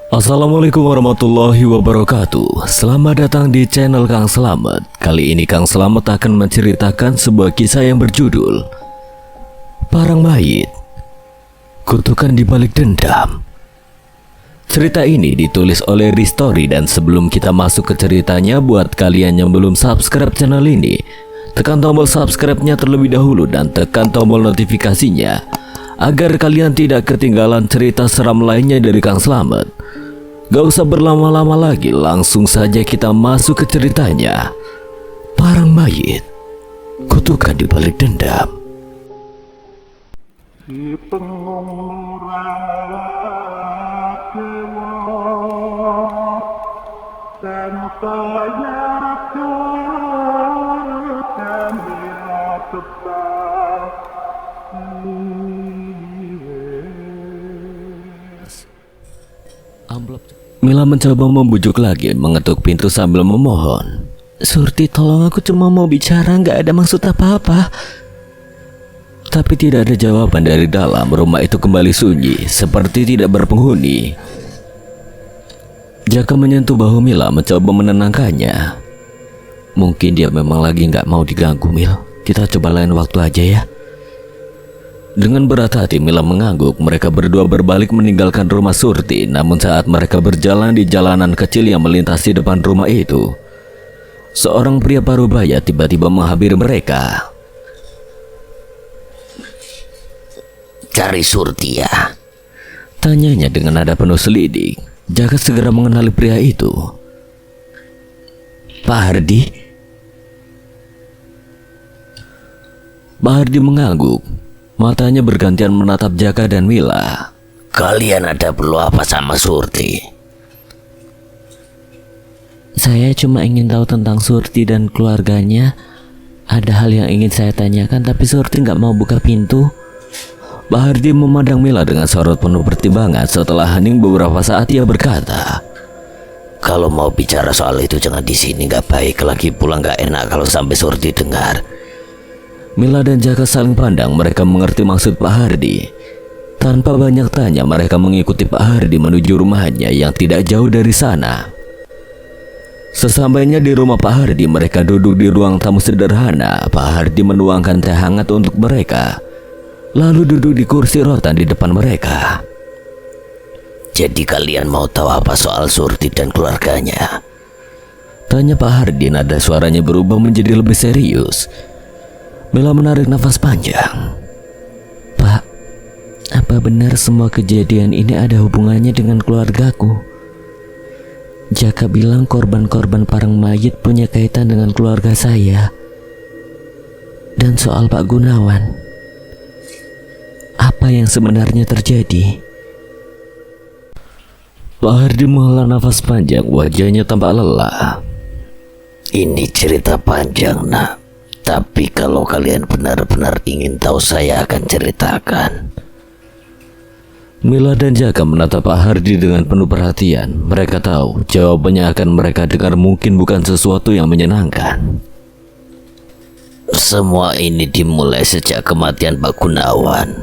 Assalamualaikum warahmatullahi wabarakatuh. Selamat datang di channel Kang Slamet. Kali ini Kang Slamet akan menceritakan sebuah kisah yang berjudul Parang Mayit, Kutukan di Balik Dendam. Cerita ini ditulis oleh Ristori, dan sebelum kita masuk ke ceritanya, buat kalian yang belum subscribe channel ini, tekan tombol subscribe-nya terlebih dahulu dan tekan tombol notifikasinya agar kalian tidak ketinggalan cerita seram lainnya dari Kang Slamet. Gak usah berlama-lama lagi, langsung saja kita masuk ke ceritanya. Parang Mayit, Kutukan di Balik Dendam. Si pengung nurah dewa Tentanya dan bila tebal Amplop. Mila mencoba membujuk lagi, mengetuk pintu sambil memohon. Surti, tolong, aku cuma mau bicara, nggak ada maksud apa-apa. Tapi tidak ada jawaban dari dalam. Rumah itu kembali sunyi, seperti tidak berpenghuni. Jaka menyentuh bahu Mila, mencoba menenangkannya. Mungkin dia memang lagi nggak mau diganggu, Mil. Kita coba lain waktu aja ya. Dengan berat hati Mila mengangguk. Mereka berdua berbalik meninggalkan rumah Surti. Namun saat mereka berjalan di jalanan kecil yang melintasi depan rumah itu, seorang pria parubaya tiba-tiba menghampiri mereka. Cari Surti ya? Tanyanya dengan nada penuh selidik. Jaka segera mengenali pria itu. Pak Hardi? Pak Hardi mengangguk. Matanya bergantian menatap Jaka dan Mila. Kalian ada perlu apa sama Surti? Saya cuma ingin tahu tentang Surti dan keluarganya. Ada hal yang ingin saya tanyakan, tapi Surti nggak mau buka pintu. Pak Hardi memandang Mila dengan sorot penuh pertimbangan. Setelah hening beberapa saat, ia berkata, Kalau mau bicara soal itu jangan di sini, nggak baik. Lagi pula nggak enak kalau sampai Surti dengar. Mila dan Jaka saling pandang. Mereka mengerti maksud Pak Hardi. Tanpa banyak tanya, mereka mengikuti Pak Hardi menuju rumahnya yang tidak jauh dari sana. Sesampainya di rumah Pak Hardi, mereka duduk di ruang tamu sederhana. Pak Hardi menuangkan teh hangat untuk mereka, lalu duduk di kursi rotan di depan mereka. Jadi kalian mau tahu apa soal Surti dan keluarganya? Tanya Pak Hardi. Nada suaranya berubah menjadi lebih serius. Mila menarik nafas panjang. Pak, apa benar semua kejadian ini ada hubungannya dengan keluargaku? Jaka bilang korban-korban Parang Mayit punya kaitan dengan keluarga saya. Dan soal Pak Gunawan, apa yang sebenarnya terjadi? Pak Hardi menghela nafas panjang, wajahnya tampak lelah. Ini cerita panjang, nak. Tapi kalau kalian benar-benar ingin tahu, saya akan ceritakan. Mila dan Jaka menatap Pak Hardi dengan penuh perhatian. Mereka tahu jawabannya akan mereka dengar mungkin bukan sesuatu yang menyenangkan. Semua ini dimulai sejak kematian Pak Gunawan,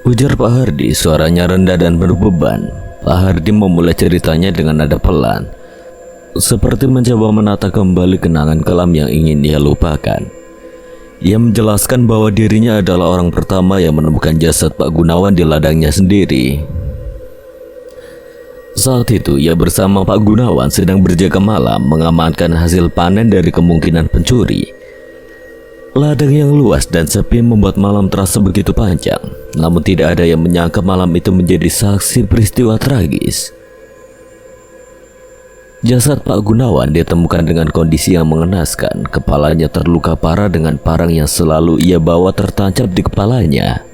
ujar Pak Hardi, suaranya rendah dan penuh beban. Pak Hardi memulai ceritanya dengan nada pelan, seperti mencoba menata kembali kenangan kelam yang ingin ia lupakan. Ia menjelaskan bahwa dirinya adalah orang pertama yang menemukan jasad Pak Gunawan di ladangnya sendiri. Saat itu ia bersama Pak Gunawan sedang berjaga malam mengamankan hasil panen dari kemungkinan pencuri. Ladang yang luas dan sepi membuat malam terasa begitu panjang. Namun tidak ada yang menyangka malam itu menjadi saksi peristiwa tragis. Jasad Pak Gunawan ditemukan dengan kondisi yang mengenaskan. Kepalanya terluka parah dengan parang yang selalu ia bawa tertancap di kepalanya.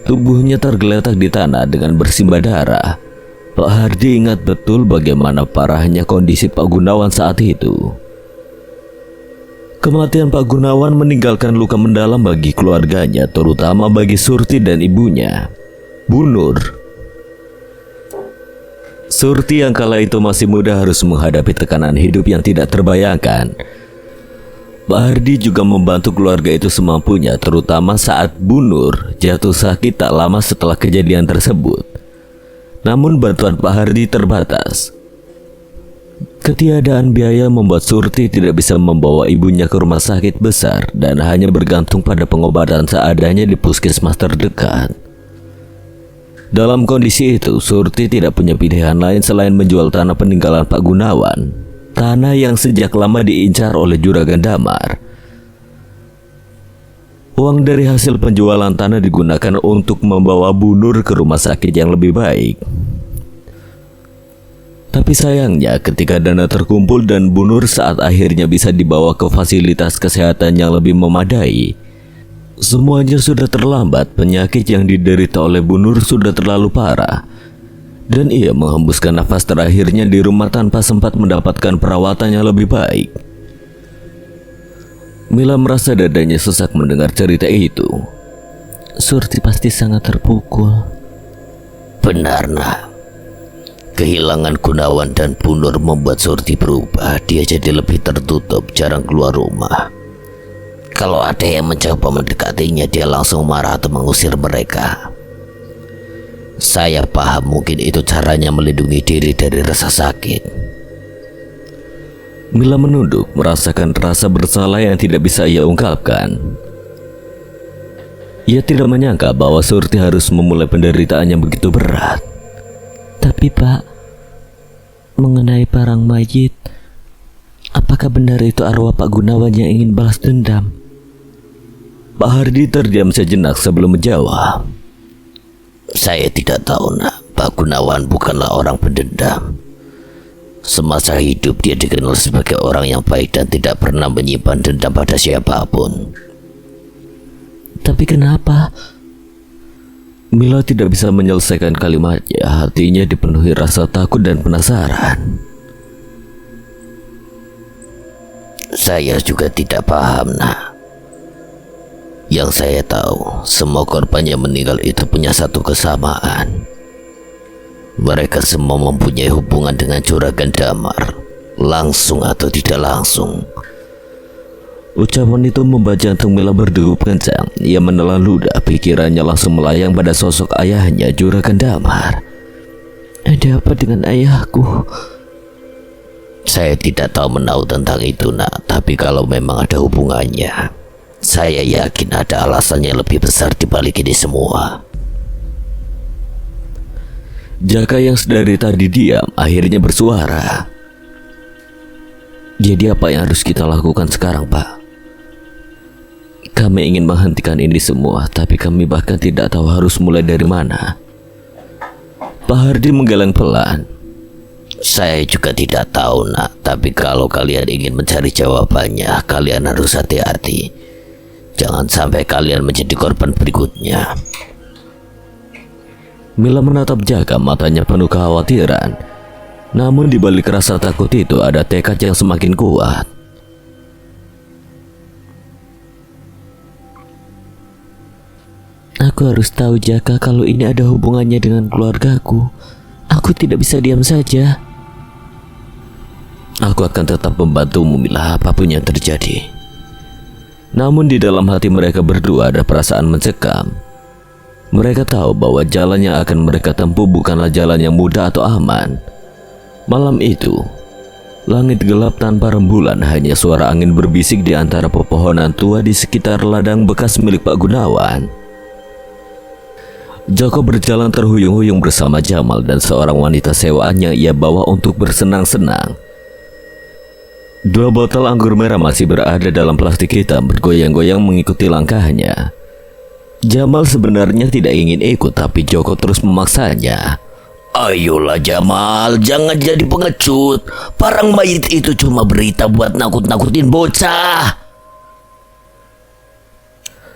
Tubuhnya tergeletak di tanah dengan bersimbah darah. Pak Hardi ingat betul bagaimana parahnya kondisi Pak Gunawan saat itu. Kematian Pak Gunawan meninggalkan luka mendalam bagi keluarganya, terutama bagi Surti dan ibunya, Bu Nur. Surti yang kala itu masih muda harus menghadapi tekanan hidup yang tidak terbayangkan. Pak Hardi juga membantu keluarga itu semampunya, terutama saat Bu Nur jatuh sakit tak lama setelah kejadian tersebut. Namun bantuan Pak Hardi terbatas. Ketiadaan biaya membuat Surti tidak bisa membawa ibunya ke rumah sakit besar dan hanya bergantung pada pengobatan seadanya di puskesmas terdekat. Dalam kondisi itu, Surti tidak punya pilihan lain selain menjual tanah peninggalan Pak Gunawan, tanah yang sejak lama diincar oleh Juragan Damar. Uang dari hasil penjualan tanah digunakan untuk membawa Bu Nur ke rumah sakit yang lebih baik. Tapi sayangnya ketika dana terkumpul dan Bu Nur saat akhirnya bisa dibawa ke fasilitas kesehatan yang lebih memadai, semuanya sudah terlambat. Penyakit yang diderita oleh Bu Nur sudah terlalu parah, dan ia menghembuskan nafas terakhirnya di rumah tanpa sempat mendapatkan perawatan yang lebih baik. Mila merasa dadanya sesak mendengar cerita itu. Surti pasti sangat terpukul. Benar, nak. Kehilangan Gunawan dan Bu Nur membuat Surti berubah. Dia jadi lebih tertutup, jarang keluar rumah. Kalau ada yang mencoba mendekatinya, dia langsung marah atau mengusir mereka. Saya paham mungkin itu caranya melindungi diri dari rasa sakit. Mila menunduk, merasakan rasa bersalah yang tidak bisa ia ungkapkan. Ia tidak menyangka bahwa Surti harus memulai penderitaan yang begitu berat. Tapi Pak, mengenai parang mayit, apakah benar itu arwah Pak Gunawan yang ingin balas dendam? Pak Hardi terdiam sejenak sebelum menjawab. Saya tidak tahu, nak. Pak Gunawan bukanlah orang pendendam. Semasa hidup dia dikenal sebagai orang yang baik dan tidak pernah menyimpan dendam pada siapapun. Tapi kenapa? Mila tidak bisa menyelesaikan kalimatnya. Hatinya dipenuhi rasa takut dan penasaran. Saya juga tidak paham, nak. Yang saya tahu, semua korban yang meninggal itu punya satu kesamaan. Mereka semua mempunyai hubungan dengan Juragan Damar, langsung atau tidak langsung. Ucapan itu membuat jantung Mila berdegup kencang. Ia menelan ludah, pikirannya langsung melayang pada sosok ayahnya, Juragan Damar. Ada apa dengan ayahku? Saya tidak tahu menahu tentang itu, nak. Tapi kalau memang ada hubungannya, saya yakin ada alasannya lebih besar dibalik ini semua. Jaka yang sedari tadi diam akhirnya bersuara. Jadi apa yang harus kita lakukan sekarang, Pak? Kami ingin menghentikan ini semua, tapi kami bahkan tidak tahu harus mulai dari mana. Pak Hardi menggeleng pelan. Saya juga tidak tahu, nak. Tapi kalau kalian ingin mencari jawabannya, kalian harus hati-hati. Jangan sampai kalian menjadi korban berikutnya. Mila menatap Jaka, matanya penuh kekhawatiran. Namun di balik rasa takut itu ada tekad yang semakin kuat. Aku harus tahu, Jaka, kalau ini ada hubungannya dengan keluargaku. Aku tidak bisa diam saja. Aku akan tetap membantumu, Mila, apapun yang terjadi. Namun di dalam hati mereka berdua ada perasaan mencekam. Mereka tahu bahwa jalan yang akan mereka tempuh bukanlah jalan yang mudah atau aman. Malam itu, langit gelap tanpa rembulan, hanya suara angin berbisik di antara pepohonan tua di sekitar ladang bekas milik Pak Gunawan. Joko berjalan terhuyung-huyung bersama Jamal dan seorang wanita sewaan yang ia bawa untuk bersenang-senang. 2 botol anggur merah masih berada dalam plastik hitam, bergoyang-goyang mengikuti langkahnya. Jamal sebenarnya tidak ingin ikut, tapi Joko terus memaksanya. Ayolah Jamal, jangan jadi pengecut. Parang mayit itu cuma berita buat nakut-nakutin bocah.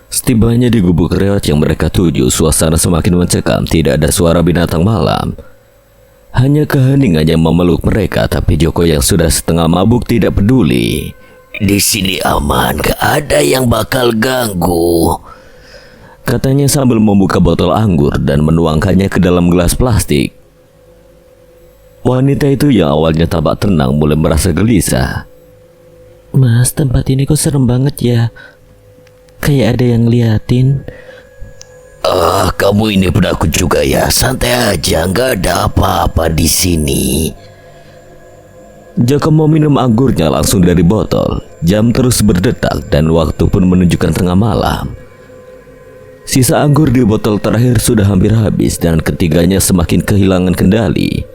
Setibanya di gubuk reot yang mereka tuju, suasana semakin mencekam. Tidak ada suara binatang malam, hanya keheningan yang memeluk mereka. Tapi Joko yang sudah setengah mabuk tidak peduli. Di sini aman, gak ada yang bakal ganggu, katanya sambil membuka botol anggur dan menuangkannya ke dalam gelas plastik. Wanita itu yang awalnya tampak tenang mulai merasa gelisah. Mas, tempat ini kok serem banget ya. Kayak ada yang liatin. Kamu ini penakut juga ya. Santai aja, nggak ada apa-apa di sini. Joko meminum anggurnya langsung dari botol. Jam terus berdetak dan waktu pun menunjukkan tengah malam. Sisa anggur di botol terakhir sudah hampir habis dan ketiganya semakin kehilangan kendali.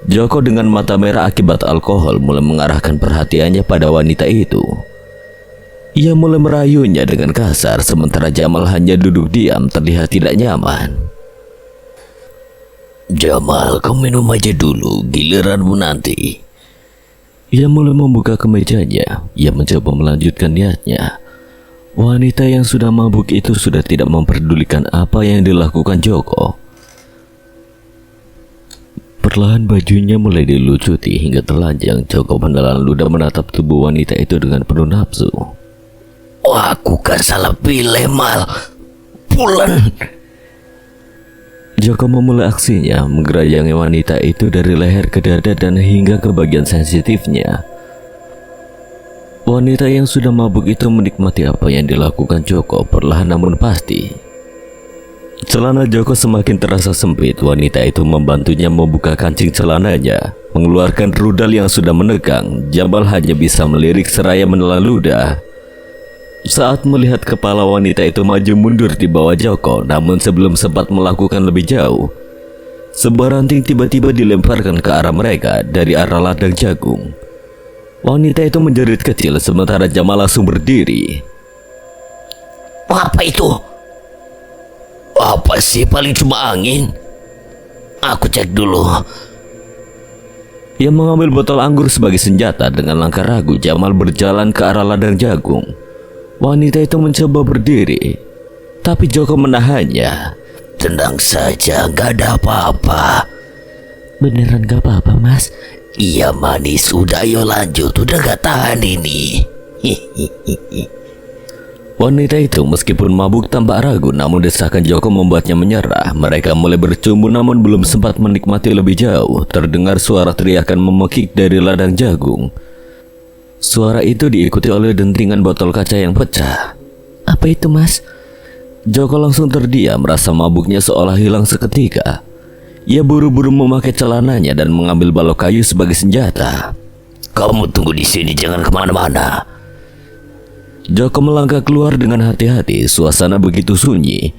Joko dengan mata merah akibat alkohol mulai mengarahkan perhatiannya pada wanita itu. Ia mulai merayunya dengan kasar sementara Jamal hanya duduk diam terlihat tidak nyaman. Jamal, kamu minum aja dulu, giliranmu nanti. Ia mulai membuka kemejanya. Ia mencoba melanjutkan niatnya. Wanita yang sudah mabuk itu sudah tidak memperdulikan apa yang dilakukan Joko. Perlahan bajunya mulai dilucuti hingga telanjang. Joko menelan ludah menatap tubuh wanita itu dengan penuh nafsu. Wah, aku kan salah pilih, Mal. Pulen. Joko memulai aksinya, menggerayangi wanita itu dari leher ke dada dan hingga ke bagian sensitifnya. Wanita yang sudah mabuk itu menikmati apa yang dilakukan Joko perlahan namun pasti. Celana Joko semakin terasa sempit. Wanita itu membantunya membuka kancing celananya, mengeluarkan rudal yang sudah menegang. Jamal hanya bisa melirik seraya menelan ludah. Saat melihat kepala wanita itu maju mundur di bawah Joko, namun sebelum sempat melakukan lebih jauh, sebuah ranting tiba-tiba dilemparkan ke arah mereka dari arah ladang jagung. Wanita itu menjerit kecil sementara Jamal langsung berdiri. Apa itu? Apa sih, paling cuma angin? Aku cek dulu. Ia mengambil botol anggur sebagai senjata. Dengan langkah ragu Jamal berjalan ke arah ladang jagung. Wanita itu mencoba berdiri, tapi Joko menahannya. Tenang saja, gak ada apa-apa. Beneran gak apa-apa, Mas? Iya manis, udah ayo lanjut, udah gak tahan ini. Wanita itu meskipun mabuk tampak ragu, namun desakan Joko membuatnya menyerah. Mereka mulai bercumbu namun belum sempat menikmati lebih jauh. Terdengar suara teriakan memekik dari ladang jagung. Suara itu diikuti oleh dentingan botol kaca yang pecah. Apa itu, Mas? Joko langsung terdiam, rasa mabuknya seolah hilang seketika. Ia buru-buru memakai celananya dan mengambil balok kayu sebagai senjata. Kamu tunggu di sini, jangan kemana-mana. Joko melangkah keluar dengan hati-hati. Suasana begitu sunyi.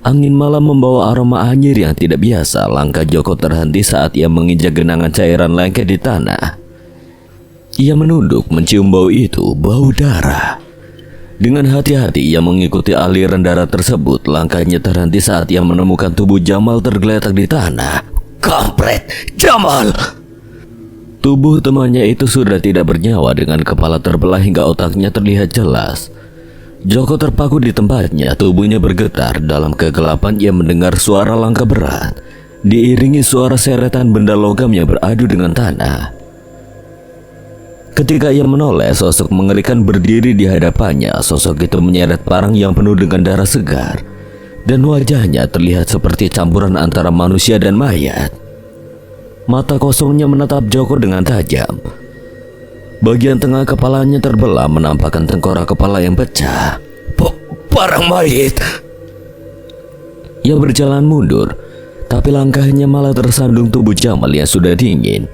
Angin malam membawa aroma anyir yang tidak biasa. Langkah Joko terhenti saat ia menginjak genangan cairan lengket di tanah. Ia menunduk mencium bau itu, bau darah. Dengan hati-hati ia mengikuti aliran darah tersebut. Langkahnya terhenti saat ia menemukan tubuh Jamal tergeletak di tanah. Kampret, Jamal! Tubuh temannya itu sudah tidak bernyawa dengan kepala terbelah hingga otaknya terlihat jelas. Joko terpaku di tempatnya, tubuhnya bergetar. Dalam kegelapan ia mendengar suara langkah berat, diiringi suara seretan benda logam yang beradu dengan tanah. Ketika ia menoleh, sosok mengerikan berdiri di hadapannya. Sosok itu menyeret parang yang penuh dengan darah segar, dan wajahnya terlihat seperti campuran antara manusia dan mayat. Mata kosongnya menatap Joko dengan tajam. Bagian tengah kepalanya terbelah, menampakkan tengkorak kepala yang pecah. Parang mayit. Ia berjalan mundur, tapi langkahnya malah tersandung tubuh Jamal yang sudah dingin.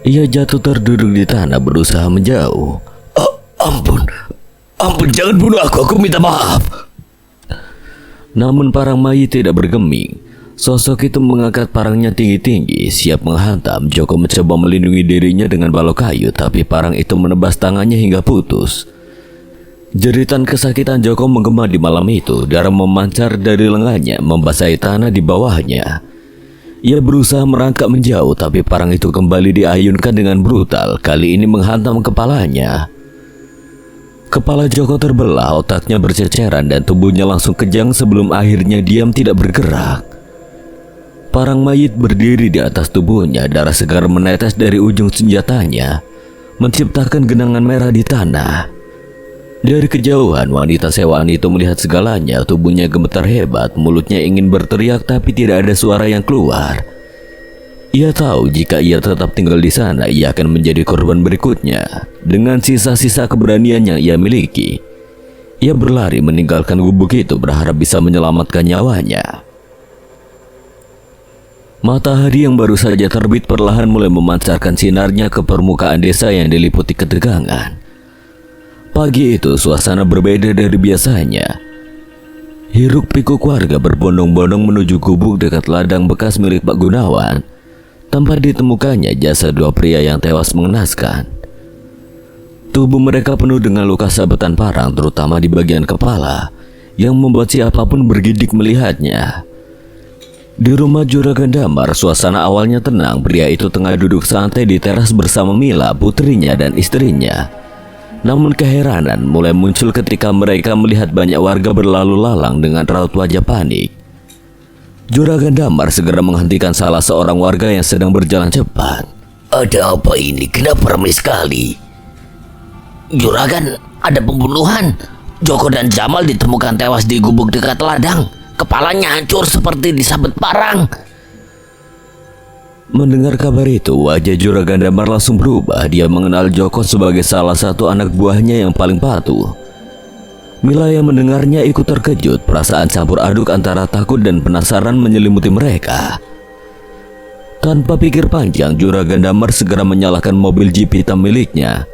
Ia jatuh terduduk di tanah berusaha menjauh. Ampun, jangan bunuh aku minta maaf. Namun parang mayit tidak bergeming. Sosok itu mengangkat parangnya tinggi-tinggi, siap menghantam. Joko mencoba melindungi dirinya dengan balok kayu, tapi parang itu menebas tangannya hingga putus. Jeritan kesakitan Joko menggema di malam itu. Darah memancar dari lengannya, membasahi tanah di bawahnya. Ia berusaha merangkak menjauh, tapi parang itu kembali diayunkan dengan brutal, kali ini menghantam kepalanya. Kepala Joko terbelah, otaknya berceceran dan tubuhnya langsung kejang sebelum akhirnya diam tidak bergerak. Parang mayit berdiri di atas tubuhnya, darah segar menetes dari ujung senjatanya, menciptakan genangan merah di tanah. Dari kejauhan, wanita sewaan itu melihat segalanya. Tubuhnya gemetar hebat, mulutnya ingin berteriak tapi tidak ada suara yang keluar. Ia tahu jika ia tetap tinggal di sana, ia akan menjadi korban berikutnya. Dengan sisa-sisa keberanian yang ia miliki, Ia berlari meninggalkan gubuk itu berharap bisa menyelamatkan nyawanya. Matahari yang baru saja terbit perlahan mulai memancarkan sinarnya ke permukaan desa yang diliputi ketegangan. Pagi itu suasana berbeda dari biasanya. Hiruk pikuk warga berbondong-bondong menuju gubuk dekat ladang bekas milik Pak Gunawan. Tempat ditemukannya jasad dua pria yang tewas mengenaskan. Tubuh mereka penuh dengan luka sabetan parang, terutama di bagian kepala, yang membuat siapapun bergidik melihatnya. Di rumah Juragan Damar, suasana awalnya tenang. Pria itu tengah duduk santai di teras bersama Mila, putrinya dan istrinya. Namun keheranan mulai muncul ketika mereka melihat banyak warga berlalu lalang dengan raut wajah panik. Juragan Damar segera menghentikan salah seorang warga yang sedang berjalan cepat. Ada apa ini? Kenapa ramai sekali? Juragan, ada pembunuhan. Joko dan Jamal ditemukan tewas di gubuk dekat ladang. Kepalanya hancur seperti disabet parang. Mendengar kabar itu, wajah Juragan Damar langsung berubah. Dia mengenal Joko sebagai salah satu anak buahnya yang paling patuh. Mila yang mendengarnya ikut terkejut. Perasaan campur aduk antara takut dan penasaran menyelimuti mereka. Tanpa pikir panjang, Juragan Damar segera menyalakan mobil jeep hitam miliknya.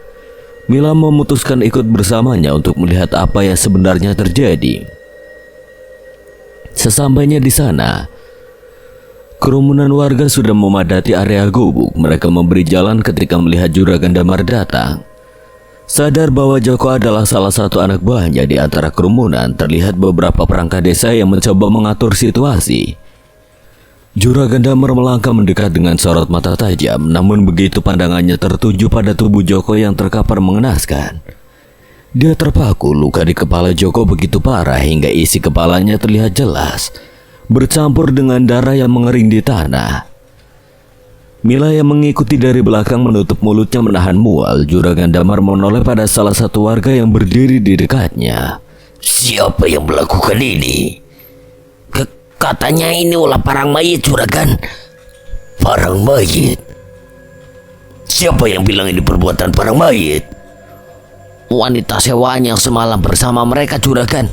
Mila memutuskan ikut bersamanya untuk melihat apa yang sebenarnya terjadi. Sesampainya di sana, kerumunan warga sudah memadati area gubuk. Mereka memberi jalan ketika melihat Juragan Damar datang. Sadar bahwa Joko adalah salah satu anak buahnya di antara kerumunan, terlihat beberapa perangkat desa yang mencoba mengatur situasi. Juragan Damar melangkah mendekat dengan sorot mata tajam, namun begitu pandangannya tertuju pada tubuh Joko yang terkapar mengenaskan. Dia terpaku. Luka di kepala Joko begitu parah hingga isi kepalanya terlihat jelas, bercampur dengan darah yang mengering di tanah. Mila yang mengikuti dari belakang menutup mulutnya menahan mual. Juragan Damar menoleh pada salah satu warga yang berdiri di dekatnya. Siapa yang melakukan ini? Katanya ini ulah parang mayit, Juragan. Parang mayit? Siapa yang bilang ini perbuatan parang mayit? Wanita sewaan yang semalam bersama mereka, Juragan.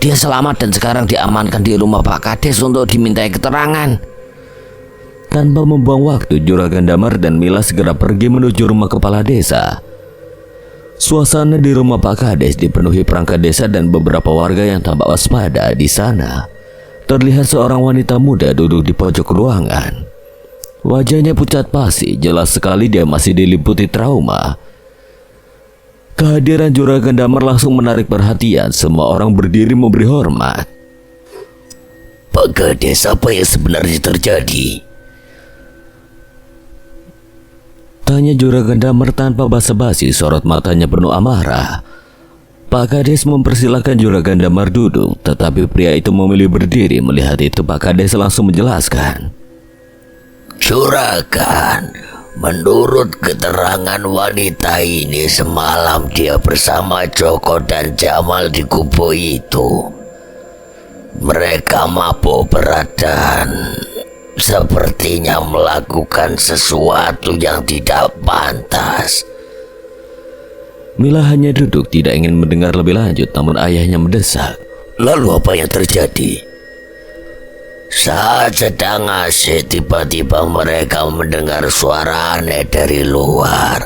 Dia selamat dan sekarang diamankan di rumah Pak Kades untuk dimintai keterangan. Tanpa membuang waktu, Juragan Damar dan Mila segera pergi menuju rumah kepala desa. Suasana di rumah Pak Kades dipenuhi perangkat desa dan beberapa warga yang tampak waspada. Di sana terlihat seorang wanita muda duduk di pojok ruangan. Wajahnya pucat pasi, jelas sekali dia masih diliputi trauma. Kehadiran Juragan Damar langsung menarik perhatian. Semua orang berdiri memberi hormat. Pak Kades, apa yang sebenarnya terjadi? Tanya Juragan Damar tanpa basa-basi, sorot matanya penuh amarah. Pak Kades mempersilahkan Juragan Damar duduk, tetapi pria itu memilih berdiri. Melihat itu, Pak Kades langsung menjelaskan. Juragan, menurut keterangan wanita ini, semalam dia bersama Joko dan Jamal di gubuk itu. Mereka mabuk berat dan sepertinya melakukan sesuatu yang tidak pantas. Mila hanya duduk, tidak ingin mendengar lebih lanjut, namun ayahnya mendesak. Lalu apa yang terjadi? Saat sedang asik, tiba-tiba mereka mendengar suara aneh dari luar.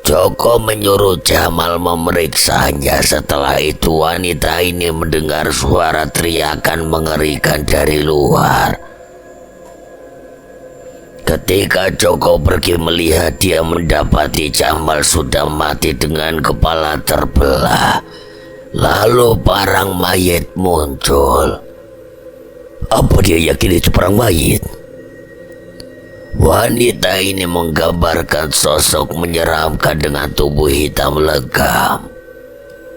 Joko menyuruh Jamal memeriksanya. Setelah itu wanita ini mendengar suara teriakan mengerikan dari luar. Ketika Joko pergi melihat, dia mendapati Jamal sudah mati dengan kepala terbelah. Lalu parang mayit muncul. Apa dia yakin itu parang mayit? Wanita ini menggambarkan sosok menyeramkan dengan tubuh hitam legam,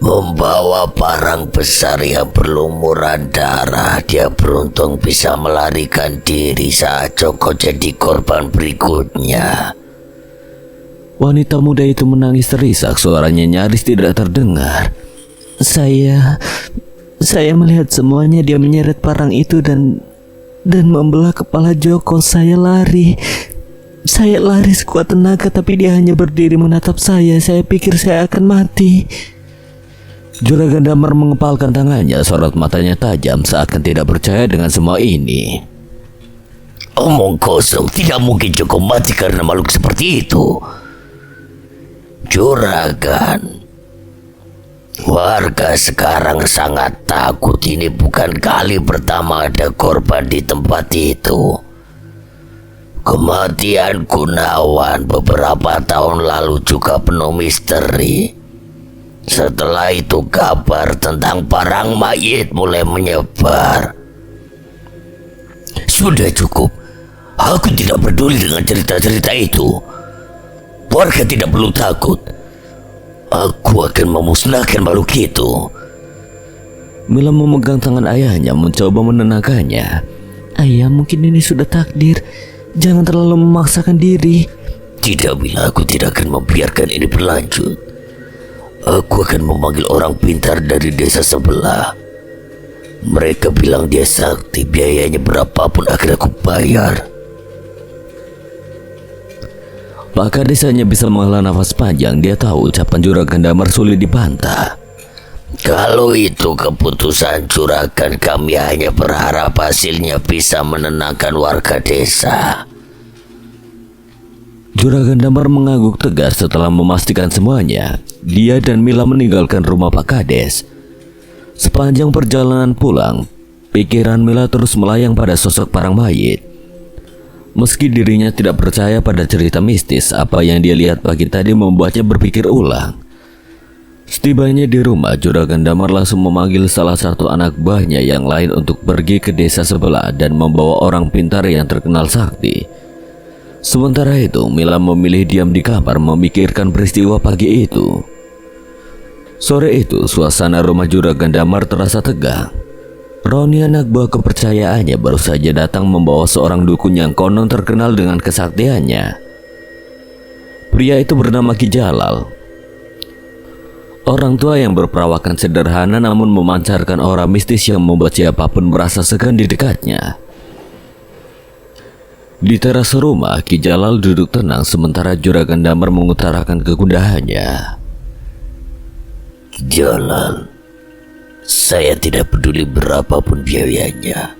membawa parang besar yang berlumuran darah. Dia beruntung bisa melarikan diri saat Joko jadi korban berikutnya. Wanita muda itu menangis terisak, suaranya nyaris tidak terdengar. Saya melihat semuanya. Dia menyeret parang itu dan membelah kepala Joko. Saya lari sekuat tenaga, tapi dia hanya berdiri menatap saya. Saya pikir saya akan mati. Juragan Damar mengepalkan tangannya, sorot matanya tajam seakan tidak percaya dengan semua ini. Omong kosong, tidak mungkin Joko mati karena makhluk seperti itu. Juragan, warga sekarang sangat takut. Ini bukan kali pertama ada korban di tempat itu. Kematian Gunawan beberapa tahun lalu juga penuh misteri. Setelah itu kabar tentang parang mayit mulai menyebar. Sudah cukup. Aku tidak peduli dengan cerita-cerita itu. Warga tidak perlu takut. Aku akan memusnahkan makhluk itu. Mila memegang tangan ayahnya mencoba menenangkannya. Ayah, mungkin ini sudah takdir. Jangan terlalu memaksakan diri. Tidak, Mila, aku tidak akan membiarkan ini berlanjut. Aku akan memanggil orang pintar dari desa sebelah. Mereka bilang dia sakti, biayanya berapapun akan aku bayar. Pak Kades hanya bisa menghela nafas panjang. Dia tahu ucapan Juragan Damar sulit dibantah. Kalau itu keputusan Juragan, kami hanya berharap hasilnya bisa menenangkan warga desa. Juragan Damar mengangguk tegas setelah memastikan semuanya. Dia dan Mila meninggalkan rumah Pak Kades. Sepanjang perjalanan pulang, pikiran Mila terus melayang pada sosok parang mayit. Meski dirinya tidak percaya pada cerita mistis, apa yang dia lihat pagi tadi membuatnya berpikir ulang. Setibanya di rumah, Juragan Damar langsung memanggil salah satu anak buahnya yang lain untuk pergi ke desa sebelah dan membawa orang pintar yang terkenal sakti. Sementara itu, Mila memilih diam di kamar memikirkan peristiwa pagi itu. Sore itu, suasana rumah Juragan Damar terasa tegang. Roni, anak buah kepercayaannya, baru saja datang membawa seorang dukun yang konon terkenal dengan kesaktiannya. Pria itu bernama Ki Jalal. Orang tua yang berperawakan sederhana namun memancarkan aura mistis yang membuat siapapun merasa segan di dekatnya. Di teras rumah, Ki Jalal duduk tenang sementara Juragan Damar mengutarakan kegundahannya. Jalal, saya tidak peduli berapapun biayanya.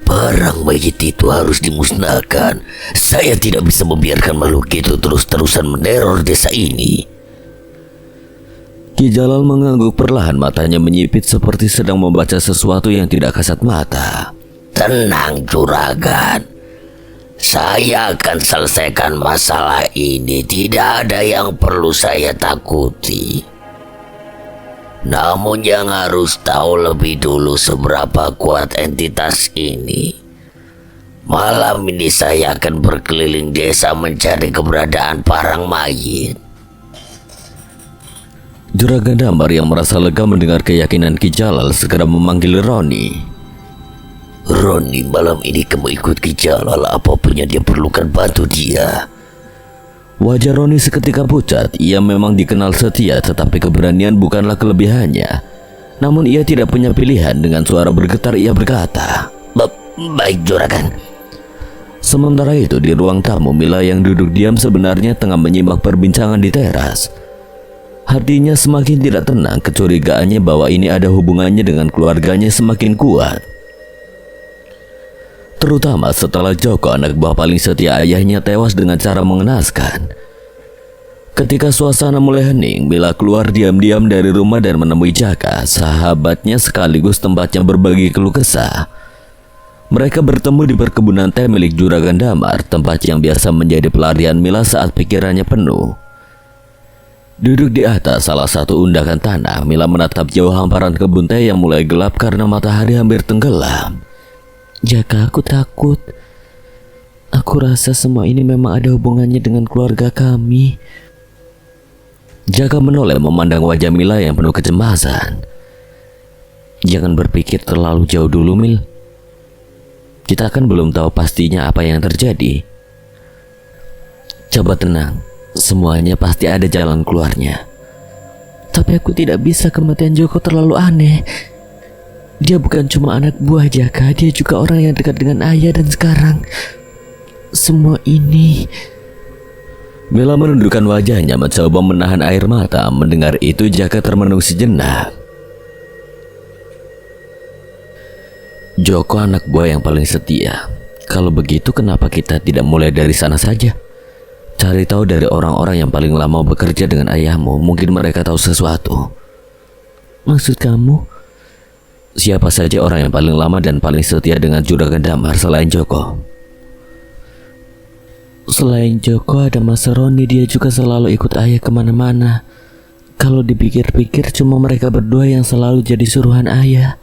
Parang mayit itu harus dimusnahkan. Saya tidak bisa membiarkan makhluk itu terus-terusan meneror desa ini. Ki Jalal mengangguk perlahan, matanya menyipit seperti sedang membaca sesuatu yang tidak kasat mata. Tenang, Juragan. Saya akan selesaikan masalah ini. Tidak ada yang perlu saya takuti. Namun yang harus tahu lebih dulu seberapa kuat entitas ini. Malam ini saya akan berkeliling desa mencari keberadaan parang mayit. Juragan Damar yang merasa lega mendengar keyakinan Ki Jalal segera memanggil Roni. Roni, malam ini kamu ikut Ki Jalal. Apapun yang dia perlukan, bantu dia. Wajah Roni seketika pucat. Ia memang dikenal setia, tetapi keberanian bukanlah kelebihannya. Namun ia tidak punya pilihan. Dengan suara bergetar ia berkata, Baik, Juragan. Sementara itu di ruang tamu, Mila yang duduk diam sebenarnya tengah menyimak perbincangan di teras. Hatinya semakin tidak tenang. Kecurigaannya bahwa ini ada hubungannya dengan keluarganya semakin kuat. Terutama setelah Joko, anak buah paling setia ayahnya, tewas dengan cara mengenaskan. Ketika suasana mulai hening, Mila keluar diam-diam dari rumah dan menemui Jaka, sahabatnya sekaligus tempatnya berbagi keluh kesah. Mereka bertemu di perkebunan teh milik Juragan Damar, tempat yang biasa menjadi pelarian Mila saat pikirannya penuh. Duduk di atas salah satu undakan tanah, Mila menatap jauh hamparan kebun teh yang mulai gelap karena matahari hampir tenggelam. Jaka, aku takut. Aku rasa semua ini memang ada hubungannya dengan keluarga kami. Jaka menoleh memandang wajah Mila yang penuh kecemasan. Jangan berpikir terlalu jauh dulu, Mil. Kita kan belum tahu pastinya apa yang terjadi. Coba tenang, semuanya pasti ada jalan keluarnya. Tapi aku tidak bisa, kematian Joko terlalu aneh. Dia bukan cuma anak buah Jaka, dia juga orang yang dekat dengan ayah, dan sekarang semua ini. Mila menundukkan wajahnya mencoba menahan air mata. Mendengar itu Jaka termenung sejenak. Joko anak buah yang paling setia. Kalau begitu kenapa kita tidak mulai dari sana saja? Cari tahu dari orang-orang yang paling lama bekerja dengan ayahmu. Mungkin mereka tahu sesuatu. Maksud kamu? Siapa saja orang yang paling lama dan paling setia dengan Juragan Damar selain Joko? Selain Joko ada Mas Roni, dia juga selalu ikut ayah kemana-mana. Kalau dipikir-pikir cuma mereka berdua yang selalu jadi suruhan ayah.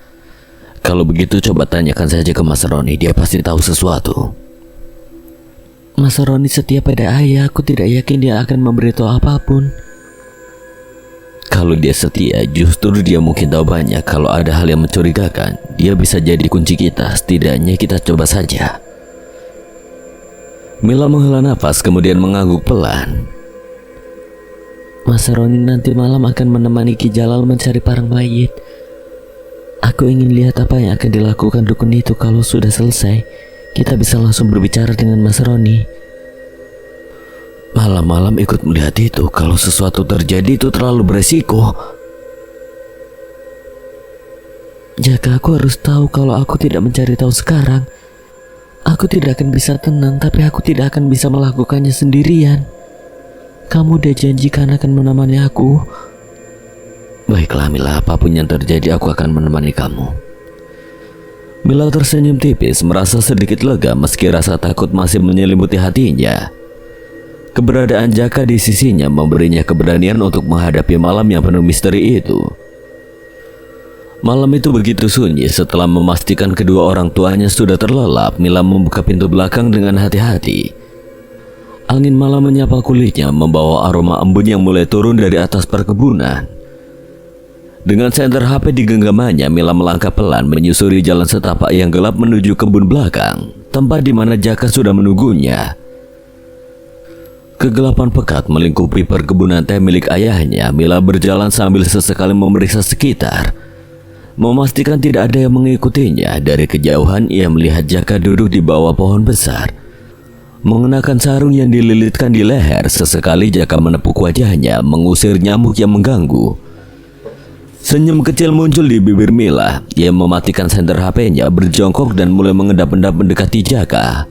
Kalau begitu coba tanyakan saja ke Mas Roni, dia pasti tahu sesuatu. Mas Roni setia pada ayah, aku tidak yakin dia akan memberitahu apapun. Kalau dia setia, justru dia mungkin tahu banyak. Kalau ada hal yang mencurigakan, dia bisa jadi kunci kita. Setidaknya kita coba saja. Mila menghela nafas kemudian mengangguk pelan. Mas Roni nanti malam akan menemani Ki Jalal mencari parang mayit. Aku ingin lihat apa yang akan dilakukan dukun itu. Kalau sudah selesai, kita bisa langsung berbicara dengan Mas Roni. Malam-malam ikut melihat itu, kalau sesuatu terjadi itu terlalu beresiko. Jaka, aku harus tahu. Kalau aku tidak mencari tahu sekarang, aku tidak akan bisa tenang. Tapi aku tidak akan bisa melakukannya sendirian. Kamu udah janjikan akan menemani aku. Baiklah Mila, apapun yang terjadi aku akan menemani kamu. Mila tersenyum tipis, merasa sedikit lega meski rasa takut masih menyelimuti hatinya. Keberadaan Jaka di sisinya memberinya keberanian untuk menghadapi malam yang penuh misteri itu. Malam itu begitu sunyi. Setelah memastikan kedua orang tuanya sudah terlelap, Mila membuka pintu belakang dengan hati-hati. Angin malam menyapa kulitnya, membawa aroma embun yang mulai turun dari atas perkebunan. Dengan senter HP di genggamannya, Mila melangkah pelan menyusuri jalan setapak yang gelap menuju kebun belakang, tempat di mana Jaka sudah menunggunya. Kegelapan pekat melingkupi perkebunan teh milik ayahnya. Mila berjalan sambil sesekali memeriksa sekitar, memastikan tidak ada yang mengikutinya. Dari kejauhan ia melihat Jaka duduk di bawah pohon besar, mengenakan sarung yang dililitkan di leher. Sesekali Jaka menepuk wajahnya, mengusir nyamuk yang mengganggu. Senyum kecil muncul di bibir Mila. Ia mematikan senter HP-nya, berjongkok dan mulai mengendap-endap mendekati Jaka.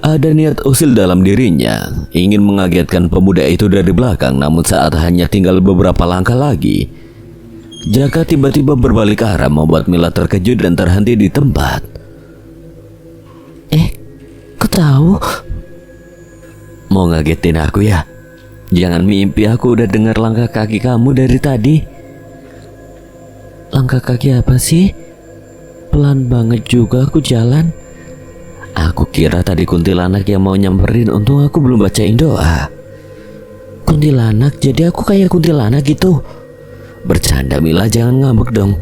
Ada niat usil dalam dirinya, ingin mengagetkan pemuda itu dari belakang. Namun saat hanya tinggal beberapa langkah lagi, Jaka tiba-tiba berbalik arah, membuat Mila terkejut dan terhenti di tempat. Kau tahu? Mau ngagetin aku ya? Jangan mimpi, aku udah dengar langkah kaki kamu dari tadi. Langkah kaki apa sih? Pelan banget juga aku jalan. Aku kira tadi kuntilanak yang mau nyamperin. Untung aku belum bacain doa. Kuntilanak? Jadi aku kayak kuntilanak gitu? Bercanda Mila, jangan ngambek dong.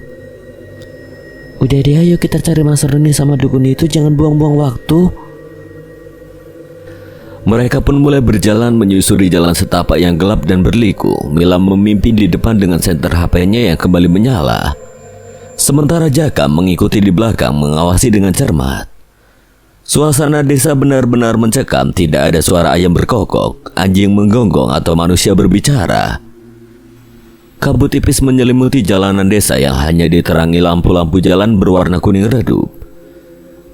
Udah deh, ayo kita cari Mas Roni sama dukun itu. Jangan buang-buang waktu. Mereka pun mulai berjalan menyusuri jalan setapak yang gelap dan berliku. Mila memimpin di depan dengan senter HP-nya yang kembali menyala. Sementara Jaka mengikuti di belakang, mengawasi dengan cermat. Suasana desa benar-benar mencekam. Tidak ada suara ayam berkokok, anjing menggonggong atau manusia berbicara. Kabut tipis menyelimuti jalanan desa yang hanya diterangi lampu-lampu jalan berwarna kuning redup.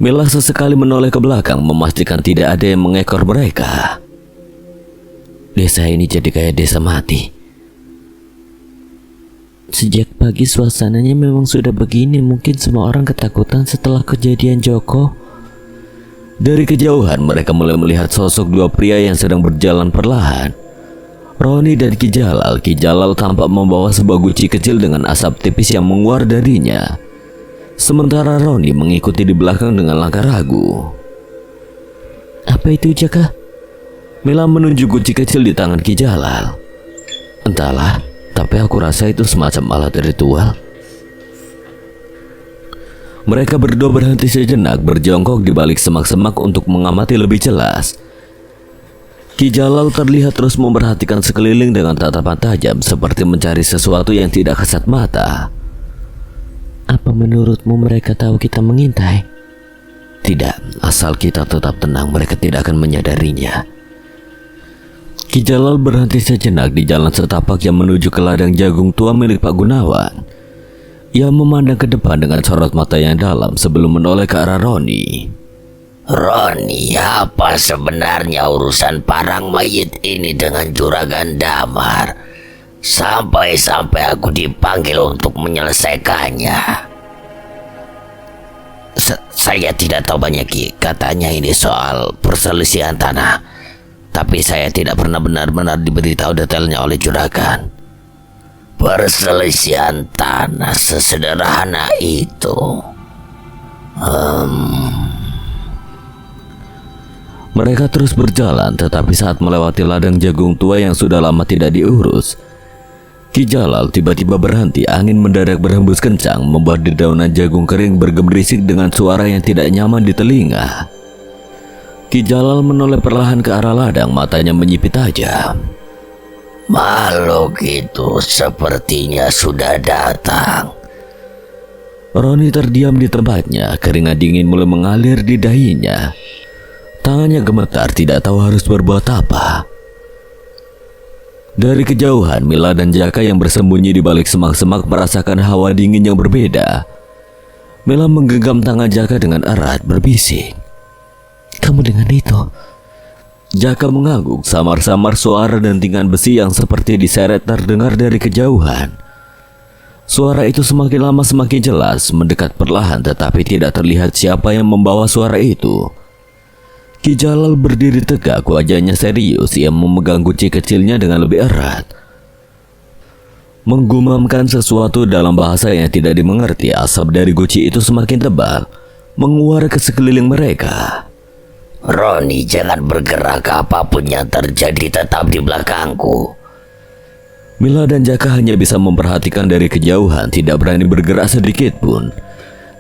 Mila sesekali menoleh ke belakang, memastikan tidak ada yang mengekor mereka. Desa ini jadi kayak desa mati. Sejak pagi suasananya memang sudah begini. Mungkin semua orang ketakutan setelah kejadian Joko. Dari kejauhan mereka mulai melihat sosok dua pria yang sedang berjalan perlahan. Roni dan Ki Jalal. Ki Jalal tampak membawa sebuah guci kecil dengan asap tipis yang menguar darinya. Sementara Roni mengikuti di belakang dengan langkah ragu. Apa itu, Jaka? Mila menunjuk guci kecil di tangan Ki Jalal. Entahlah, tapi aku rasa itu semacam alat ritual. Mereka berdua berhenti sejenak, berjongkok di balik semak-semak untuk mengamati lebih jelas. Ki Jalal terlihat terus memperhatikan sekeliling dengan tatapan tajam, seperti mencari sesuatu yang tidak kasat mata. Apa menurutmu mereka tahu kita mengintai? Tidak, asal kita tetap tenang, mereka tidak akan menyadarinya. Ki Jalal berhenti sejenak di jalan setapak yang menuju ke ladang jagung tua milik Pak Gunawan. Ia memandang ke depan dengan sorot mata yang dalam sebelum menoleh ke arah Roni. Roni, apa sebenarnya urusan parang mayit ini dengan Juragan Damar? Sampai-sampai aku dipanggil untuk menyelesaikannya. Saya tidak tahu banyak, Ki. Katanya ini soal perselisihan tanah. Tapi saya tidak pernah benar-benar diberitahu detailnya oleh Juragan. Perselisihan tanah sesederhana itu. Mereka terus berjalan, tetapi saat melewati ladang jagung tua yang sudah lama tidak diurus, Ki Jalal tiba-tiba berhenti. Angin mendadak berhembus kencang, membuat dedaunan jagung kering bergemerisik dengan suara yang tidak nyaman di telinga. Ki Jalal menoleh perlahan ke arah ladang, matanya menyipit tajam. Makhluk itu sepertinya sudah datang. Roni terdiam di tempatnya, keringat dingin mulai mengalir di dahinya. Tangannya gemetar, tidak tahu harus berbuat apa. Dari kejauhan, Mila dan Jaka yang bersembunyi di balik semak-semak merasakan hawa dingin yang berbeda. Mila menggenggam tangan Jaka dengan erat, berbisik. Kamu dengan itu? Jaka mengangguk, samar-samar suara dentingan besi yang seperti diseret terdengar dari kejauhan. Suara itu semakin lama semakin jelas, mendekat perlahan tetapi tidak terlihat siapa yang membawa suara itu. Ki Jalal berdiri tegak, wajahnya serius. Ia memegang guci kecilnya dengan lebih erat, menggumamkan sesuatu dalam bahasa yang tidak dimengerti. Asap dari guci itu semakin tebal, menguar ke sekeliling mereka. Roni, jangan bergerak, apapun yang terjadi tetap di belakangku. Mila dan Jaka hanya bisa memperhatikan dari kejauhan, tidak berani bergerak sedikit pun.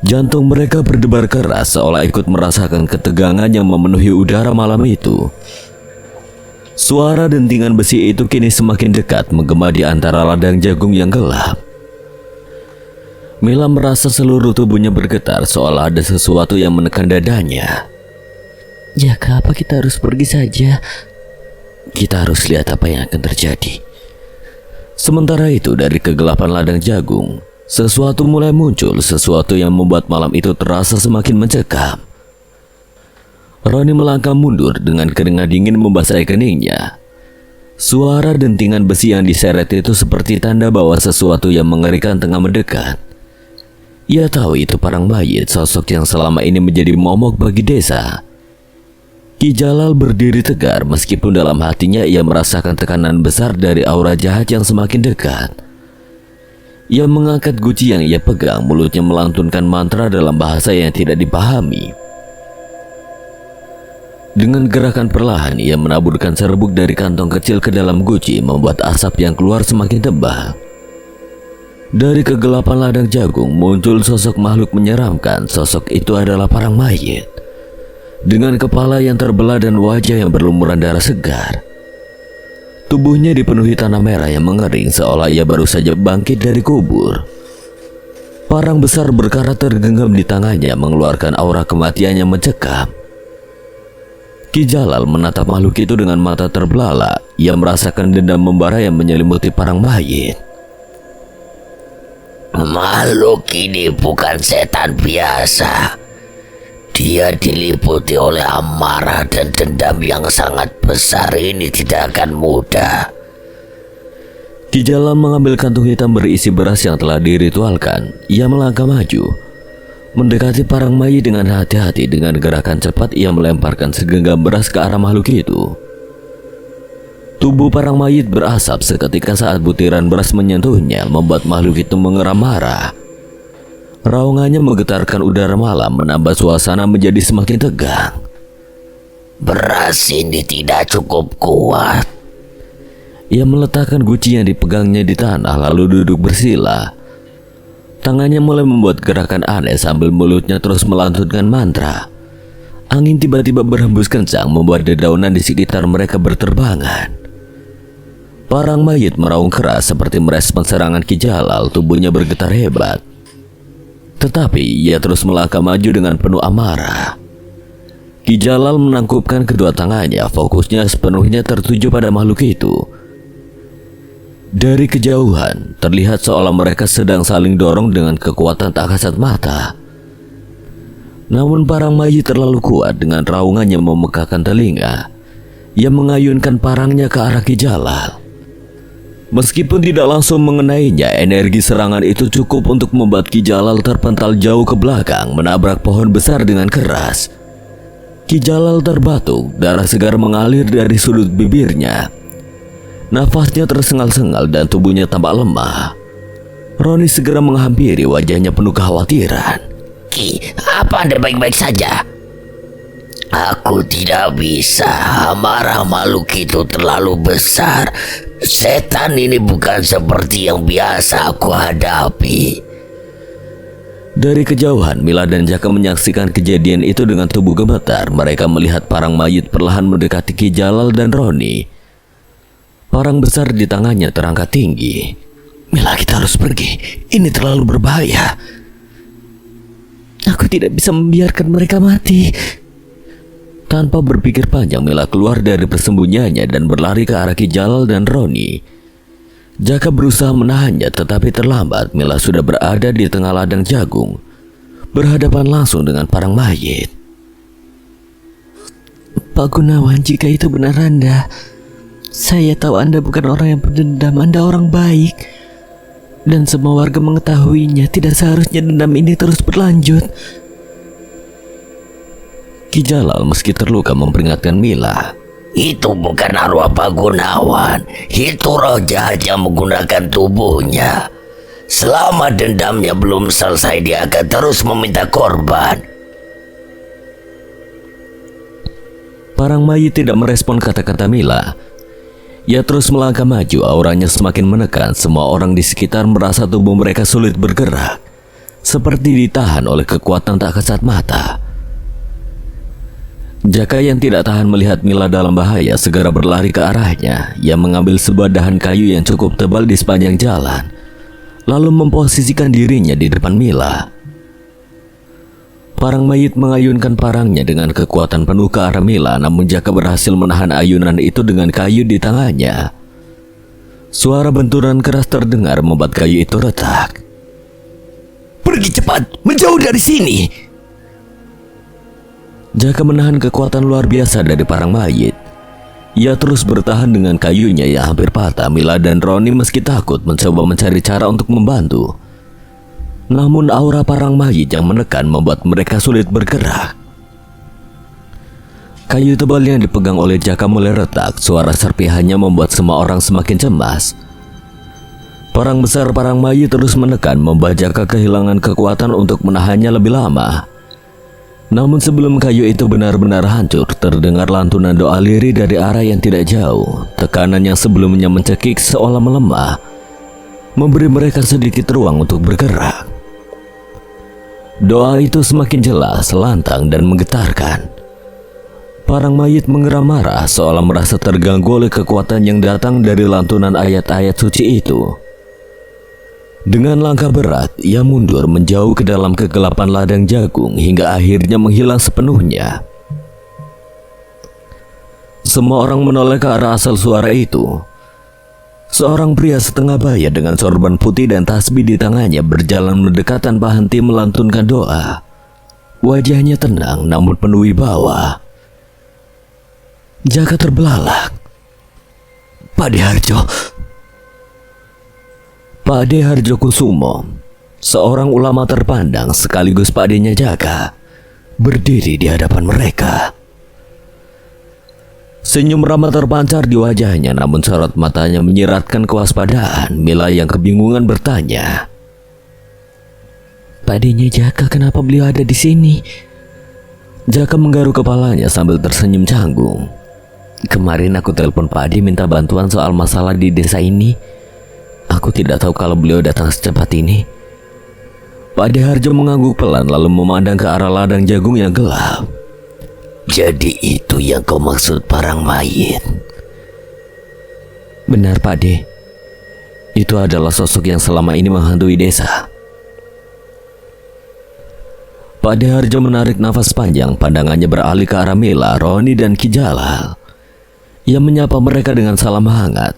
Jantung mereka berdebar keras, seolah ikut merasakan ketegangan yang memenuhi udara malam itu. Suara dentingan besi itu kini semakin dekat, menggema di antara ladang jagung yang gelap. Mila merasa seluruh tubuhnya bergetar, seolah ada sesuatu yang menekan dadanya. Jaka, apa kita harus pergi saja? Kita harus lihat apa yang akan terjadi. Sementara itu, dari kegelapan ladang jagung, sesuatu mulai muncul, sesuatu yang membuat malam itu terasa semakin mencekam. Roni melangkah mundur dengan keringat dingin membasahi keningnya. Suara dentingan besi yang diseret itu seperti tanda bahwa sesuatu yang mengerikan tengah mendekat. Ia tahu itu parang mayit, sosok yang selama ini menjadi momok bagi desa. Ki Jalal berdiri tegar, meskipun dalam hatinya ia merasakan tekanan besar dari aura jahat yang semakin dekat. Ia mengangkat guci yang ia pegang, mulutnya melantunkan mantra dalam bahasa yang tidak dipahami. Dengan gerakan perlahan, ia menaburkan serbuk dari kantong kecil ke dalam guci, membuat asap yang keluar semakin tebal. Dari kegelapan ladang jagung muncul sosok makhluk menyeramkan. Sosok itu adalah parang mayit, dengan kepala yang terbelah dan wajah yang berlumuran darah segar. Tubuhnya dipenuhi tanah merah yang mengering, seolah ia baru saja bangkit dari kubur. Parang besar berkarat tergenggam di tangannya, mengeluarkan aura kematian yang mencekam. Ki Jalal menatap makhluk itu dengan mata terbelalak. Ia merasakan dendam membara yang menyelimuti parang mayit. Makhluk ini bukan setan biasa. Dia diliputi oleh amarah dan dendam yang sangat besar. Ini tidak akan mudah. Ki Jalal mengambil kantung hitam berisi beras yang telah diritualkan. Ia melangkah maju, mendekati parang mayit dengan hati-hati. Dengan gerakan cepat ia melemparkan segenggam beras ke arah makhluk itu. Tubuh parang mayit berasap seketika saat butiran beras menyentuhnya, membuat makhluk itu mengeram marah. Raungannya menggetarkan udara malam, menambah suasana menjadi semakin tegang. Beras ini tidak cukup kuat. Ia meletakkan guci yang dipegangnya di tanah lalu duduk bersila. Tangannya mulai membuat gerakan aneh sambil mulutnya terus melantunkan mantra. Angin tiba-tiba berhembus kencang, membuat dedaunan di sekitar mereka berterbangan. Parang mayit meraung keras seperti merespons serangan Ki Jalal. Tubuhnya bergetar hebat, tetapi ia terus melangkah maju dengan penuh amarah. Ki Ki Jalal menangkupkan kedua tangannya, fokusnya sepenuhnya tertuju pada makhluk itu. Dari kejauhan, terlihat seolah mereka sedang saling dorong dengan kekuatan tak kasat mata. Namun parang mayit terlalu kuat dengan raungannya memekakkan telinga. Ia mengayunkan parangnya ke arah Ki Jalal. Meskipun tidak langsung mengenainya, energi serangan itu cukup untuk membuat Ki Jalal terpental jauh ke belakang, menabrak pohon besar dengan keras. Ki Jalal terbatuk, darah segar mengalir dari sudut bibirnya. Nafasnya tersengal-sengal dan tubuhnya tampak lemah. Roni segera menghampiri, wajahnya penuh kekhawatiran. Ki, apa Anda baik-baik saja? Aku tidak bisa, amarah makhluk itu terlalu besar. Setan ini bukan seperti yang biasa aku hadapi. Dari kejauhan, Mila dan Jaka menyaksikan kejadian itu dengan tubuh gemetar. Mereka melihat parang mayit perlahan mendekati Ki Jalal dan Roni. Parang besar di tangannya terangkat tinggi. Mila, kita harus pergi. Ini terlalu berbahaya. Aku tidak bisa membiarkan mereka mati. Tanpa berpikir panjang, Mila keluar dari persembunyiannya dan berlari ke arah Ki Jalal dan Roni. Jaka berusaha menahannya, tetapi terlambat. Mila sudah berada di tengah ladang jagung, berhadapan langsung dengan parang mayit. Pak Gunawan, jika itu benar Anda, saya tahu Anda bukan orang yang pendendam. Anda orang baik, dan semua warga mengetahuinya. Tidak seharusnya dendam ini terus berlanjut. Ki Jalal meski terluka memperingatkan Mila. Itu bukan arwah Pak Gunawan, itu roh jahat yang menggunakan tubuhnya. Selama dendamnya belum selesai, dia akan terus meminta korban. Parang mayit tidak merespon kata-kata Mila. Ia terus melangkah maju, auranya semakin menekan. Semua orang di sekitar merasa tubuh mereka sulit bergerak, seperti ditahan oleh kekuatan tak kasat mata. Jaka yang tidak tahan melihat Mila dalam bahaya segera berlari ke arahnya. Ia mengambil sebuah dahan kayu yang cukup tebal di sepanjang jalan, lalu memposisikan dirinya di depan Mila. Parang mayit mengayunkan parangnya dengan kekuatan penuh ke arah Mila, namun Jaka berhasil menahan ayunan itu dengan kayu di tangannya. Suara benturan keras terdengar membuat kayu itu retak. Pergi cepat, menjauh dari sini. Jaka menahan kekuatan luar biasa dari parang mayit. Ia terus bertahan dengan kayunya yang hampir patah. Mila dan Roni meski takut mencoba mencari cara untuk membantu. Namun aura parang mayit yang menekan membuat mereka sulit bergerak. Kayu tebal yang dipegang oleh Jaka mulai retak. Suara serpihannya membuat semua orang semakin cemas. Parang besar parang mayit terus menekan, membuat Jaka kehilangan kekuatan untuk menahannya lebih lama. Namun sebelum kayu itu benar-benar hancur, terdengar lantunan doa lirih dari arah yang tidak jauh. Tekanan yang sebelumnya mencekik seolah melemah, memberi mereka sedikit ruang untuk bergerak. Doa itu semakin jelas, lantang, dan menggetarkan. Parang mayit mengeram marah, seolah merasa terganggu oleh kekuatan yang datang dari lantunan ayat-ayat suci itu. Dengan langkah berat, ia mundur menjauh ke dalam kegelapan ladang jagung hingga akhirnya menghilang sepenuhnya. Semua orang menoleh ke arah asal suara itu. Seorang pria setengah baya dengan sorban putih dan tasbih di tangannya berjalan mendekat tanpa henti melantunkan doa. Wajahnya tenang namun penuh wibawa. Jaka terbelalak. Pak Harjo. Pak Harjo Kusumo, seorang ulama terpandang sekaligus pakdenya Jaka, berdiri di hadapan mereka. Senyum ramah terpancar di wajahnya, namun sorot matanya menyiratkan kewaspadaan. Mila yang kebingungan bertanya, Pakdenya Jaka, kenapa beliau ada di sini? Jaka menggaruk kepalanya sambil tersenyum canggung. Kemarin aku telepon Pak Ade minta bantuan soal masalah di desa ini. Aku tidak tahu kalau beliau datang secepat ini. Pak Harjo mengangguk pelan lalu memandang ke arah ladang jagung yang gelap. Jadi itu yang kau maksud parang mayit? Benar Pak De. Itu adalah sosok yang selama ini menghantui desa. Pak Deharjo menarik nafas panjang, pandangannya beralih ke arah Mila, Roni, dan Ki Jalal. Ia menyapa mereka dengan salam hangat.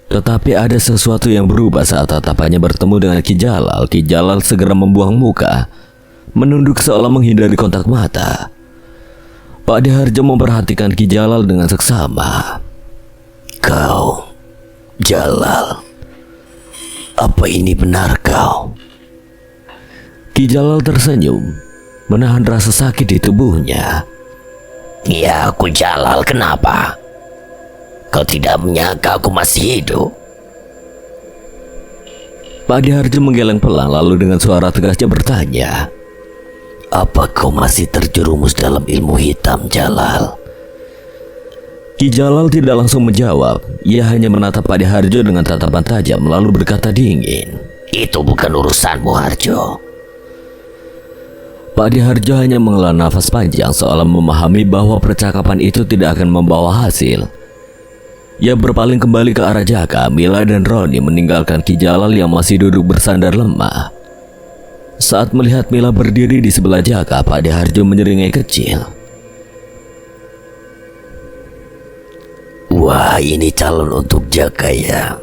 Tetapi ada sesuatu yang berubah saat tatapannya bertemu dengan Ki Jalal. Ki Jalal segera membuang muka, menunduk seolah menghindari kontak mata. Pak Deharjo memperhatikan Ki Jalal dengan seksama. Kau, Jalal, apa ini benar kau? Ki Jalal tersenyum, menahan rasa sakit di tubuhnya. Ya, aku Jalal, kenapa? Kau tidak menyangka aku masih hidup? Pak Deharjo menggeleng pelan lalu dengan suara tegasnya bertanya, apa kau masih terjerumus dalam ilmu hitam, Jalal? Ki Jalal tidak langsung menjawab. Ia hanya menatap Pak Deharjo dengan tatapan tajam lalu berkata dingin, Itu bukan urusanmu, Harjo. Pak Deharjo hanya menghela nafas panjang seolah memahami bahwa percakapan itu tidak akan membawa hasil. Ia berpaling kembali ke arah Jaka. Mila dan Roni meninggalkan Ki Jalal yang masih duduk bersandar lemah. Saat melihat Mila berdiri di sebelah Jaka, Pak Deharjo menyeringai kecil. Wah, ini calon untuk Jaka ya.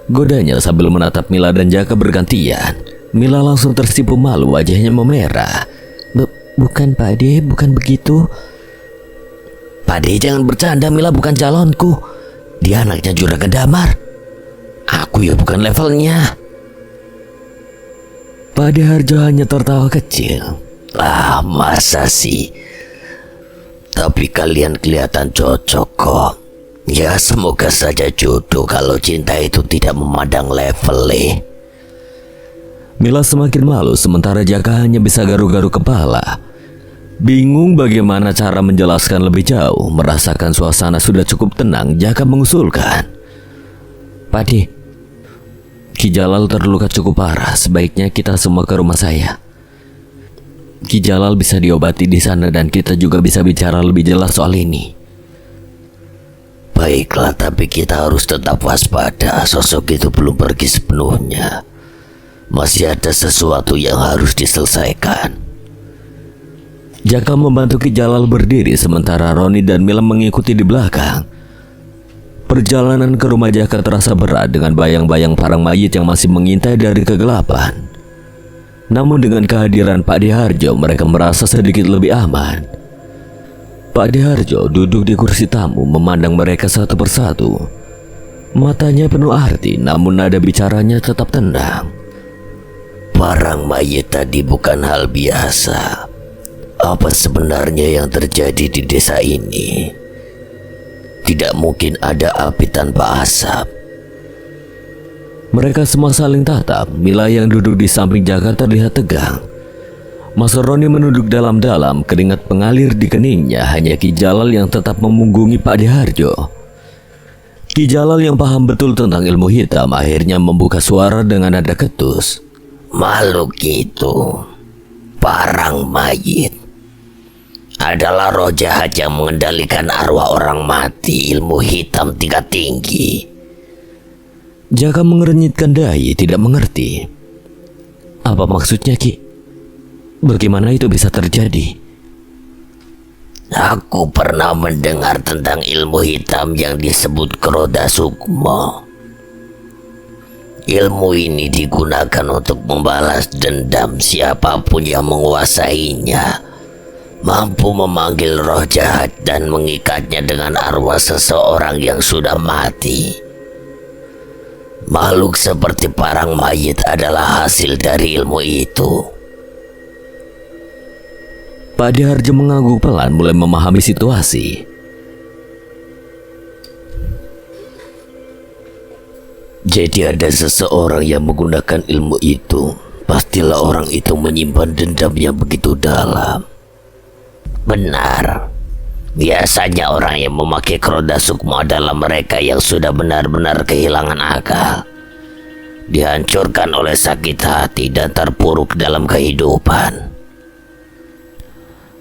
Godanya sambil menatap Mila dan Jaka bergantian. Mila langsung tersipu malu, wajahnya memerah. Bukan Pak De, bukan begitu. Pak De, jangan bercanda, Mila bukan calonku. Dia anaknya Juragan Damar. Aku ya bukan levelnya. Pak Deharjo hanya tertawa kecil. Masa sih? Tapi kalian kelihatan cocok kok. Ya, semoga saja jodoh kalau cinta itu tidak memandang level. Mila semakin malu sementara Jaka hanya bisa garu-garu kepala. Bingung bagaimana cara menjelaskan lebih jauh. Merasakan suasana sudah cukup tenang, Jaka mengusulkan, Pak De, Ki Jalal terluka cukup parah. Sebaiknya kita semua ke rumah saya. Ki Jalal bisa diobati di sana dan kita juga bisa bicara lebih jelas soal ini. Baiklah, tapi kita harus tetap waspada. Sosok itu belum pergi sepenuhnya. Masih ada sesuatu yang harus diselesaikan. Jaka membantu Ki Jalal berdiri sementara Roni dan Mila mengikuti di belakang. Perjalanan ke rumah Jaka terasa berat dengan bayang-bayang parang mayit yang masih mengintai dari kegelapan. Namun dengan kehadiran Pak Deharjo, mereka merasa sedikit lebih aman. Pak Deharjo duduk di kursi tamu memandang mereka satu persatu. Matanya penuh arti, namun nada bicaranya tetap tenang. Parang mayit tadi bukan hal biasa. Apa sebenarnya yang terjadi di desa ini? Tidak mungkin ada api tanpa asap. Mereka semua saling tatap. Mila yang duduk di samping Jaka terlihat tegang. Mas Roni menunduk dalam-dalam, keringat mengalir di keningnya. Hanya Ki Jalal yang tetap memunggungi Pak Deharjo. Ki Jalal yang paham betul tentang ilmu hitam akhirnya membuka suara dengan nada ketus. Makhluk itu, parang mayit, adalah roh jahat yang mengendalikan arwah orang mati, ilmu hitam tingkat tinggi. Jaka mengernyitkan dahi, tidak mengerti. Apa maksudnya, Ki? Bagaimana itu bisa terjadi? Aku pernah mendengar tentang ilmu hitam yang disebut Kroda Sukmo. Ilmu ini digunakan untuk membalas dendam siapapun yang menguasainya. Mampu memanggil roh jahat dan mengikatnya dengan arwah seseorang yang sudah mati. Makhluk seperti parang mayit adalah hasil dari ilmu itu. Pak Deharjo mengangguk pelan, mulai memahami situasi. Jadi ada seseorang yang menggunakan ilmu itu. Pastilah orang itu menyimpan dendam yang begitu dalam. Benar. Biasanya orang yang memakai Kroda Sukmo adalah mereka yang sudah benar-benar kehilangan akal. Dihancurkan oleh sakit hati dan terpuruk dalam kehidupan.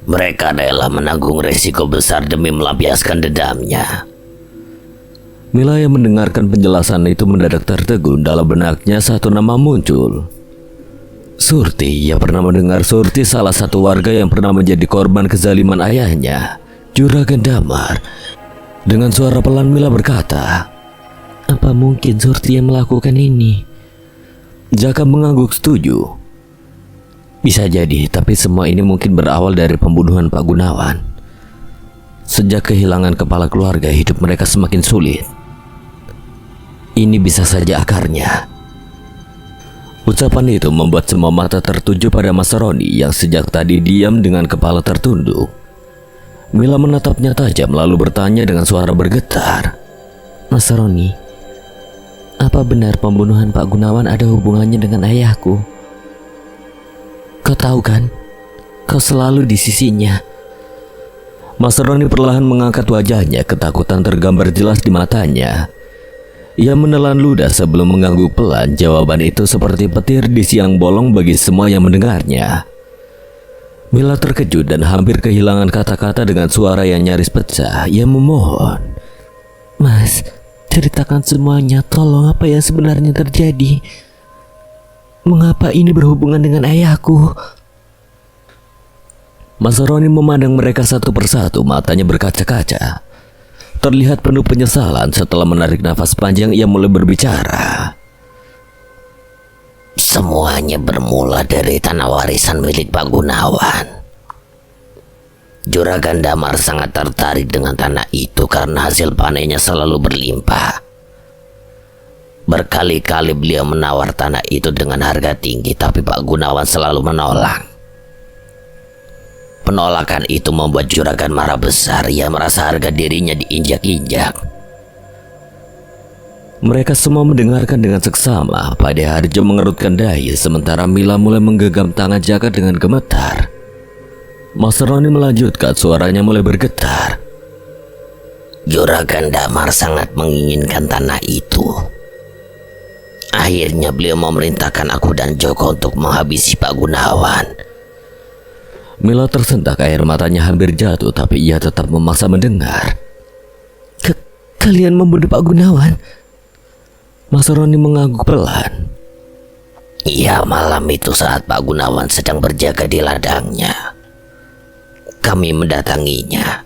Mereka rela menanggung resiko besar demi melampiaskan dendamnya. Mila yang mendengarkan penjelasan itu mendadak tertegun. Dalam benaknya satu nama muncul. Surti, ia pernah mendengar Surti salah satu warga yang pernah menjadi korban kezaliman ayahnya, Juragan Damar. Dengan suara pelan Mila berkata, Apa mungkin Surti yang melakukan ini? Jaka mengangguk setuju. Bisa jadi, tapi semua ini mungkin berawal dari pembunuhan Pak Gunawan. Sejak kehilangan kepala keluarga, hidup mereka semakin sulit. Ini bisa saja akarnya. Ucapan itu membuat semua mata tertuju pada Mas Roni yang sejak tadi diam dengan kepala tertunduk. Mila menatapnya tajam lalu bertanya dengan suara bergetar, Mas Roni, apa benar pembunuhan Pak Gunawan ada hubungannya dengan ayahku? Kau tahu kan, kau selalu di sisinya. Mas Roni perlahan mengangkat wajahnya, ketakutan tergambar jelas di matanya. Ia menelan ludah sebelum mengangguk pelan. Jawaban itu seperti petir di siang bolong bagi semua yang mendengarnya. Mila terkejut dan hampir kehilangan kata-kata. Dengan suara yang nyaris pecah, ia memohon, Mas, ceritakan semuanya, tolong. Apa yang sebenarnya terjadi? Mengapa ini berhubungan dengan ayahku? Mas Roni memandang mereka satu persatu, matanya berkaca-kaca. Terlihat penuh penyesalan. Setelah menarik nafas panjang, ia mulai berbicara. Semuanya bermula dari tanah warisan milik Pak Gunawan. Juragan Damar sangat tertarik dengan tanah itu karena hasil panennya selalu berlimpah. Berkali-kali beliau menawar tanah itu dengan harga tinggi, tapi Pak Gunawan selalu menolak. Penolakan itu membuat Juragan marah besar. Ia merasa harga dirinya diinjak-injak. Mereka semua mendengarkan dengan seksama. Pak De Harjo mengerutkan dahi, sementara Mila mulai menggenggam tangan Jaka dengan gemetar. Mas Roni melanjutkan, suaranya mulai bergetar. Juragan Damar sangat menginginkan tanah itu. Akhirnya beliau memerintahkan aku dan Joko untuk menghabisi Pak Gunawan. Mila tersentak, air matanya hampir jatuh, tapi ia tetap memaksa mendengar. Kalian membunuh Pak Gunawan? Mas Roni mengangguk pelan. Iya, malam itu saat Pak Gunawan sedang berjaga di ladangnya, kami mendatanginya.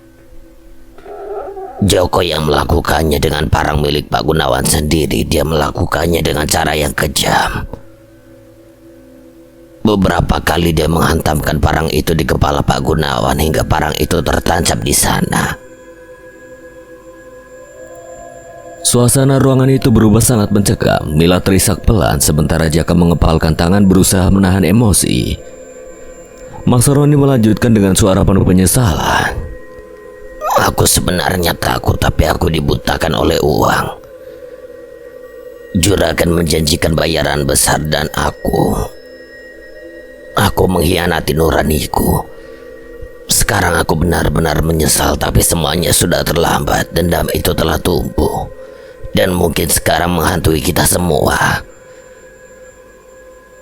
Joko yang melakukannya dengan parang milik Pak Gunawan sendiri. Dia melakukannya dengan cara yang kejam. Beberapa kali dia menghantamkan parang itu di kepala Pak Gunawan hingga parang itu tertancap di sana. Suasana ruangan itu berubah sangat mencekam. Mila terisak pelan, sementara Jaka mengepalkan tangan berusaha menahan emosi. Mas Roni melanjutkan dengan suara penuh penyesalan. Aku sebenarnya takut, tapi aku dibutakan oleh uang. Juragan menjanjikan bayaran besar dan aku mengkhianati nuraniku. Sekarang aku benar-benar menyesal, tapi semuanya sudah terlambat. Dendam itu telah tumbuh dan mungkin sekarang menghantui kita semua.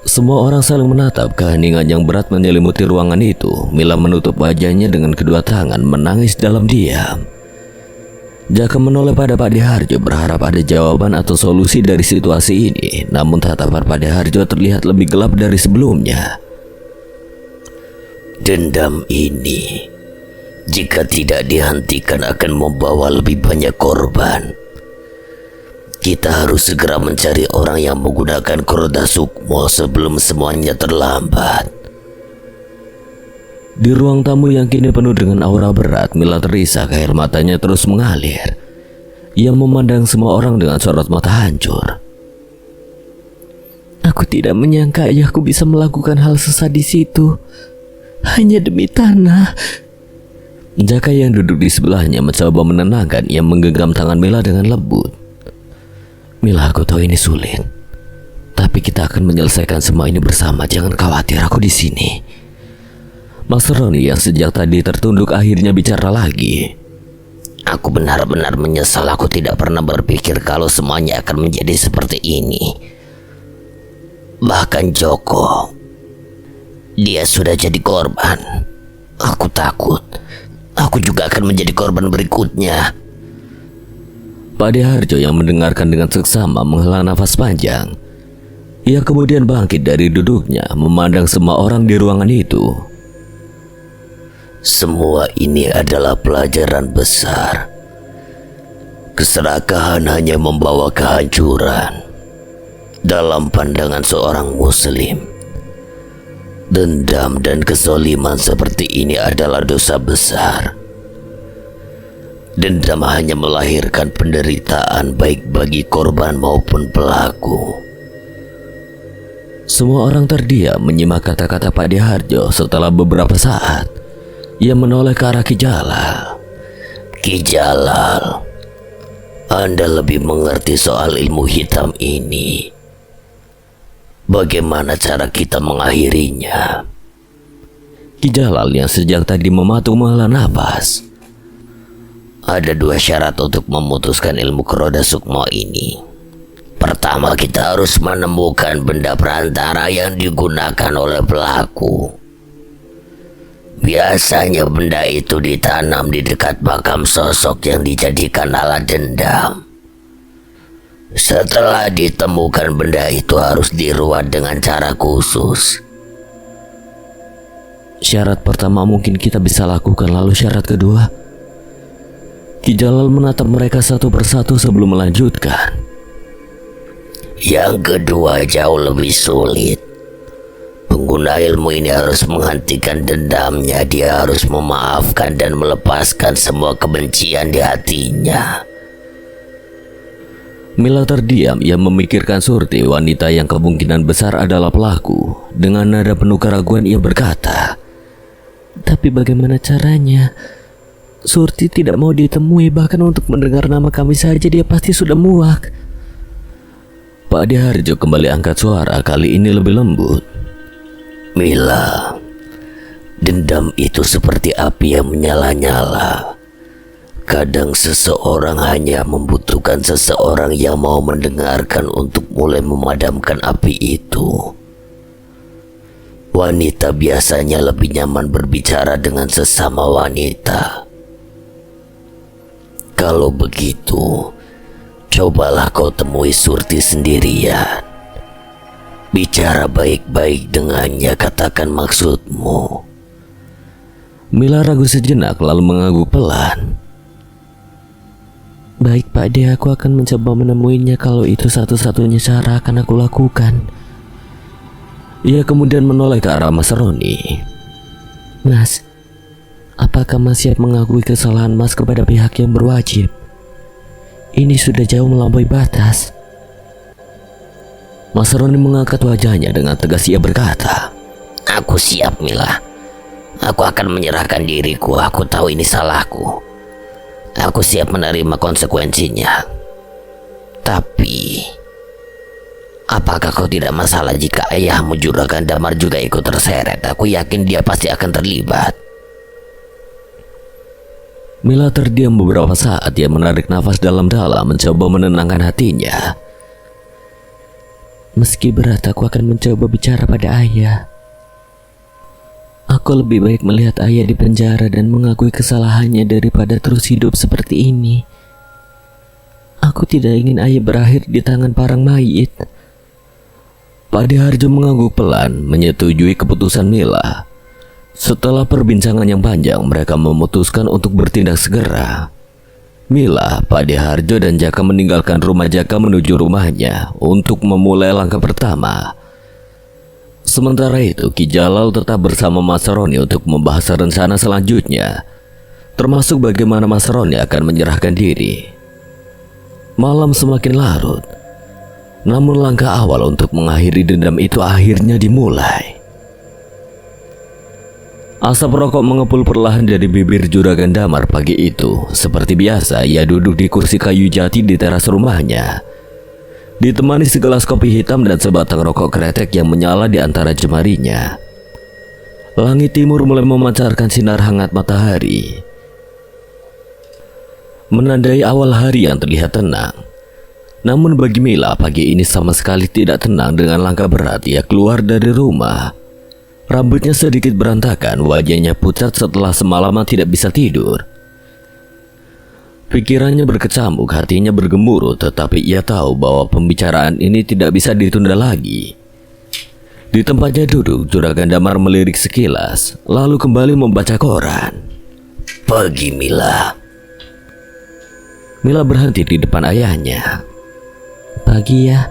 Semua orang saling menatap. Keheningan yang berat menyelimuti ruangan itu. Mila menutup wajahnya dengan kedua tangan, menangis dalam diam. Jaka menoleh pada Pak De Harjo, berharap ada jawaban atau solusi dari situasi ini. Namun tatapan Pak De Harjo terlihat lebih gelap dari sebelumnya. Dendam ini, jika tidak dihentikan, akan membawa lebih banyak korban. Kita harus segera mencari orang yang menggunakan Kroda Sukmo sebelum semuanya terlambat. Di ruang tamu yang kini penuh dengan aura berat, Mila terisak, air matanya terus mengalir. Ia memandang semua orang dengan sorot mata hancur. Aku tidak menyangka ayahku bisa melakukan hal sesadis itu. Hanya demi tanah. Jaka yang duduk di sebelahnya mencoba menenangkan. Ia menggenggam tangan Mila dengan lembut. Mila, aku tahu ini sulit, tapi kita akan menyelesaikan semua ini bersama. Jangan khawatir, aku di sini. Mas Roni yang sejak tadi tertunduk akhirnya bicara lagi. Aku benar-benar menyesal. Aku tidak pernah berpikir kalau semuanya akan menjadi seperti ini. Bahkan Joko, dia sudah jadi korban. Aku takut aku juga akan menjadi korban berikutnya. Pak De Harjo yang mendengarkan dengan seksama menghela nafas panjang. Ia kemudian bangkit dari duduknya, memandang semua orang di ruangan itu. Semua ini adalah pelajaran besar. Keserakahan hanya membawa kehancuran. Dalam pandangan seorang muslim, dendam dan kezaliman seperti ini adalah dosa besar. Dendam hanya melahirkan penderitaan baik bagi korban maupun pelaku. Semua orang terdiam menyimak kata-kata Pak Diharjo. Setelah beberapa saat, ia menoleh ke arah Ki Jalal. Ki Jalal, Anda lebih mengerti soal ilmu hitam ini. Bagaimana cara kita mengakhirinya? Ki Jalal yang sejak tadi mematung menghela nafas. Ada 2 syarat untuk memutuskan ilmu Keroda Sukmo ini. Pertama, kita harus menemukan benda perantara yang digunakan oleh pelaku. Biasanya benda itu ditanam di dekat makam sosok yang dijadikan alat dendam. Setelah ditemukan, benda itu harus diruat dengan cara khusus. Syarat pertama mungkin kita bisa lakukan, lalu syarat kedua? Ki Jalal menatap mereka satu persatu sebelum melanjutkan. Yang kedua jauh lebih sulit. Pengguna ilmu ini harus menghentikan dendamnya. Dia harus memaafkan dan melepaskan semua kebencian di hatinya. Mila terdiam. Ia memikirkan Surti, wanita yang kemungkinan besar adalah pelaku. Dengan nada penuh keraguan ia berkata, Tapi bagaimana caranya? Surti tidak mau ditemui, bahkan untuk mendengar nama kami saja dia pasti sudah muak. Pak Diharjo kembali angkat suara, kali ini lebih lembut. Mila, dendam itu seperti api yang menyala-nyala. Kadang seseorang hanya membutuhkan seseorang yang mau mendengarkan untuk mulai memadamkan api itu. Wanita biasanya lebih nyaman berbicara dengan sesama wanita. Kalau begitu, cobalah kau temui Surti sendirian. Bicara baik-baik dengannya, katakan maksudmu. Mila ragu sejenak lalu mengangguk pelan. Baik Pak De, aku akan mencoba menemuinya kalau itu satu-satunya cara akan aku lakukan. Ia kemudian menoleh ke arah Mas Roni. Mas, apakah Mas siap mengakui kesalahan Mas kepada pihak yang berwajib? Ini sudah jauh melampaui batas. Mas Roni mengangkat wajahnya dengan tegas. Ia berkata, Aku siap, Mila. Aku akan menyerahkan diriku. Aku tahu ini salahku. Aku siap menerima konsekuensinya. Tapi, apakah kau tidak masalah jika ayahmu Juragan Damar juga ikut terseret? Aku yakin dia pasti akan terlibat. Mila terdiam beberapa saat. Ia menarik nafas dalam-dalam, mencoba menenangkan hatinya. Meski berat, aku akan mencoba bicara pada ayah. Aku lebih baik melihat ayah di penjara dan mengakui kesalahannya daripada terus hidup seperti ini. Aku tidak ingin ayah berakhir di tangan parang mayit. Pak Diharjo mengangguk pelan, menyetujui keputusan Mila. Setelah perbincangan yang panjang, mereka memutuskan untuk bertindak segera. Mila, Pak Diharjo dan Jaka meninggalkan rumah Jaka menuju rumahnya untuk memulai langkah pertama. Sementara itu, Ki Jalal tetap bersama Mas Roni untuk membahas rencana selanjutnya, termasuk bagaimana Mas Roni akan menyerahkan diri. Malam semakin larut, namun langkah awal untuk mengakhiri dendam itu akhirnya dimulai. Asap rokok mengepul perlahan dari bibir Juragan Damar pagi itu. Seperti biasa, ia duduk di kursi kayu jati di teras rumahnya, ditemani segelas kopi hitam dan sebatang rokok kretek yang menyala di antara jemarinya. Langit timur mulai memancarkan sinar hangat matahari, menandai awal hari yang terlihat tenang. Namun bagi Mila, pagi ini sama sekali tidak tenang. Dengan langkah berat, ia keluar dari rumah. Rambutnya sedikit berantakan, wajahnya pucat setelah semalaman tidak bisa tidur. Pikirannya berkecamuk, hatinya bergemuruh, tetapi ia tahu bahwa pembicaraan ini tidak bisa ditunda lagi. Di tempatnya duduk, Juragan Damar melirik sekilas, lalu kembali membaca koran. Pagi Mila. Mila berhenti di depan ayahnya. Pagi ya.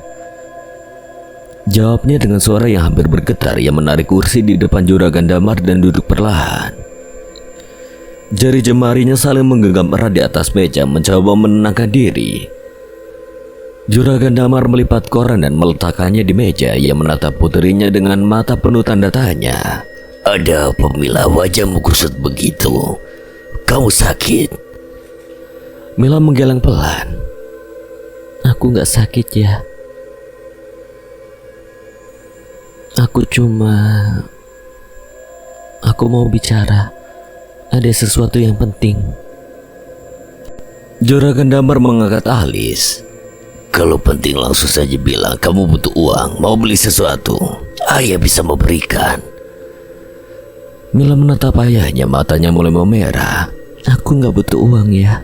Jawabnya dengan suara yang hampir bergetar yang menarik kursi di depan Juragan Damar dan duduk perlahan. Jari jemarinya saling menggenggam erat di atas meja mencoba menenangkan diri. Juragan Damar melipat koran dan meletakkannya di meja. Ia menatap puterinya dengan mata penuh tanda tanya. Ada apa Mila, wajahmu kusut begitu? Kamu sakit? Mila menggeleng pelan. Aku gak sakit ya. Aku mau bicara. Ada sesuatu yang penting. Juragan Damar mengangkat alis. Kalau penting langsung saja bilang. Kamu butuh uang, mau beli sesuatu, ayah bisa memberikan. Mila menatap ayahnya, matanya mulai memerah. Aku gak butuh uang ya.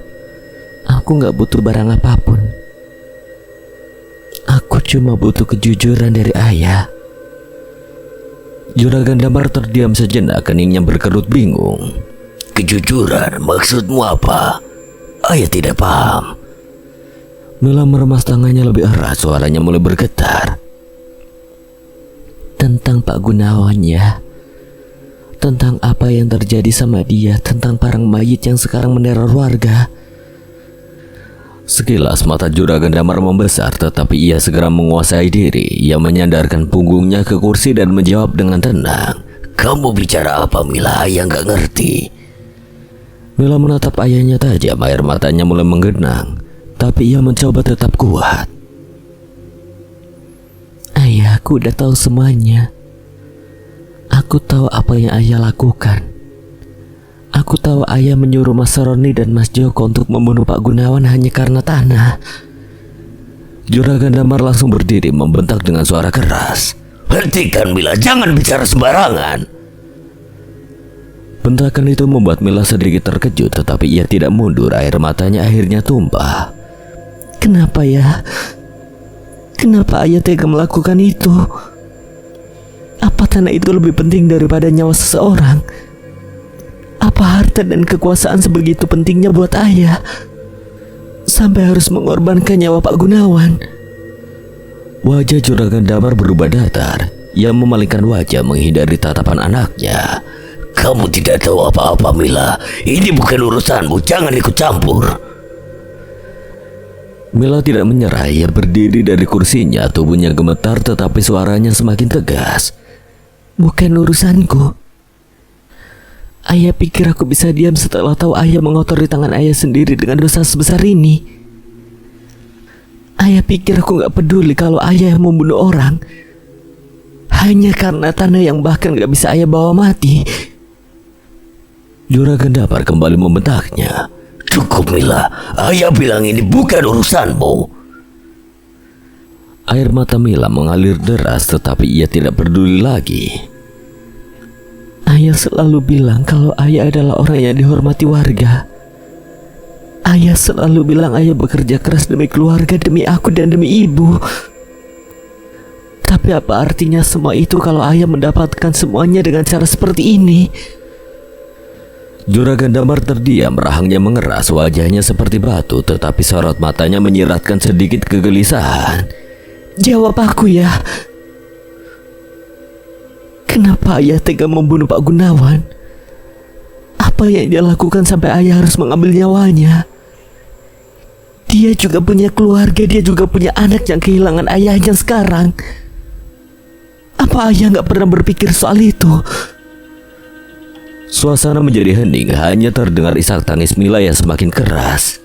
Aku gak butuh barang apapun. Aku cuma butuh kejujuran dari ayah. Juragan Damar terdiam sejenak, keningnya berkerut bingung. Kejujuran, maksudmu apa? Ayah tidak paham. Mila meremas tangannya lebih erat, suaranya mulai bergetar. Tentang Pak Gunawan ya. Tentang apa yang terjadi sama dia. Tentang parang mayit yang sekarang meneror warga. Sekilas mata Juragan Damar membesar, tetapi ia segera menguasai diri. Ia menyandarkan punggungnya ke kursi dan menjawab dengan tenang. Kamu bicara apa Mila? Ayah nggak ngerti. Mila menatap ayahnya tajam, air matanya mulai menggenang. Tapi ia mencoba tetap kuat. Ayah, aku udah tahu semuanya. Aku tahu apa yang ayah lakukan. Aku tahu ayah menyuruh Mas Roni dan Mas Joko untuk membunuh Pak Gunawan hanya karena tanah. Juragan Damar langsung berdiri membentak dengan suara keras. Hentikan Mila, jangan bicara sembarangan. Bentakan itu membuat Mila sedikit terkejut, tetapi ia tidak mundur. Air matanya akhirnya tumpah. Kenapa ya? Kenapa ayah tega melakukan itu? Apa tanah itu lebih penting daripada nyawa seseorang? Apa harta dan kekuasaan sebegitu pentingnya buat ayah sampai harus mengorbankan nyawa Pak Gunawan? Wajah Juragan Damar berubah datar. Ia memalingkan wajah menghindari tatapan anaknya. Kamu tidak tahu apa-apa Mila. Ini bukan urusanmu, jangan ikut campur. Mila tidak menyerah. Ia berdiri dari kursinya, tubuhnya gemetar tetapi suaranya semakin tegas. Bukan urusanku. Ayah pikir aku bisa diam setelah tahu ayah mengotori tangan ayah sendiri dengan dosa sebesar ini. Ayah pikir aku gak peduli kalau ayah yang membunuh orang hanya karena tanah yang bahkan gak bisa ayah bawa mati. Juragan Damar kembali membentaknya. Cukup Mila, ayah bilang ini bukan urusanmu. Air mata Mila mengalir deras, tetapi ia tidak peduli lagi. Ayah selalu bilang kalau ayah adalah orang yang dihormati warga. Ayah selalu bilang ayah bekerja keras demi keluarga, demi aku dan demi ibu. Tapi apa artinya semua itu kalau ayah mendapatkan semuanya dengan cara seperti ini? Juragan Damar terdiam, rahangnya mengeras, wajahnya seperti batu, tetapi sorot matanya menyiratkan sedikit kegelisahan. Jawab aku ya. Kenapa ayah tega membunuh Pak Gunawan? Apa yang dia lakukan sampai ayah harus mengambil nyawanya? Dia juga punya keluarga, dia juga punya anak yang kehilangan ayahnya sekarang. Apa ayah gak pernah berpikir soal itu? Suasana menjadi hening, hanya terdengar isak tangis Mila yang semakin keras.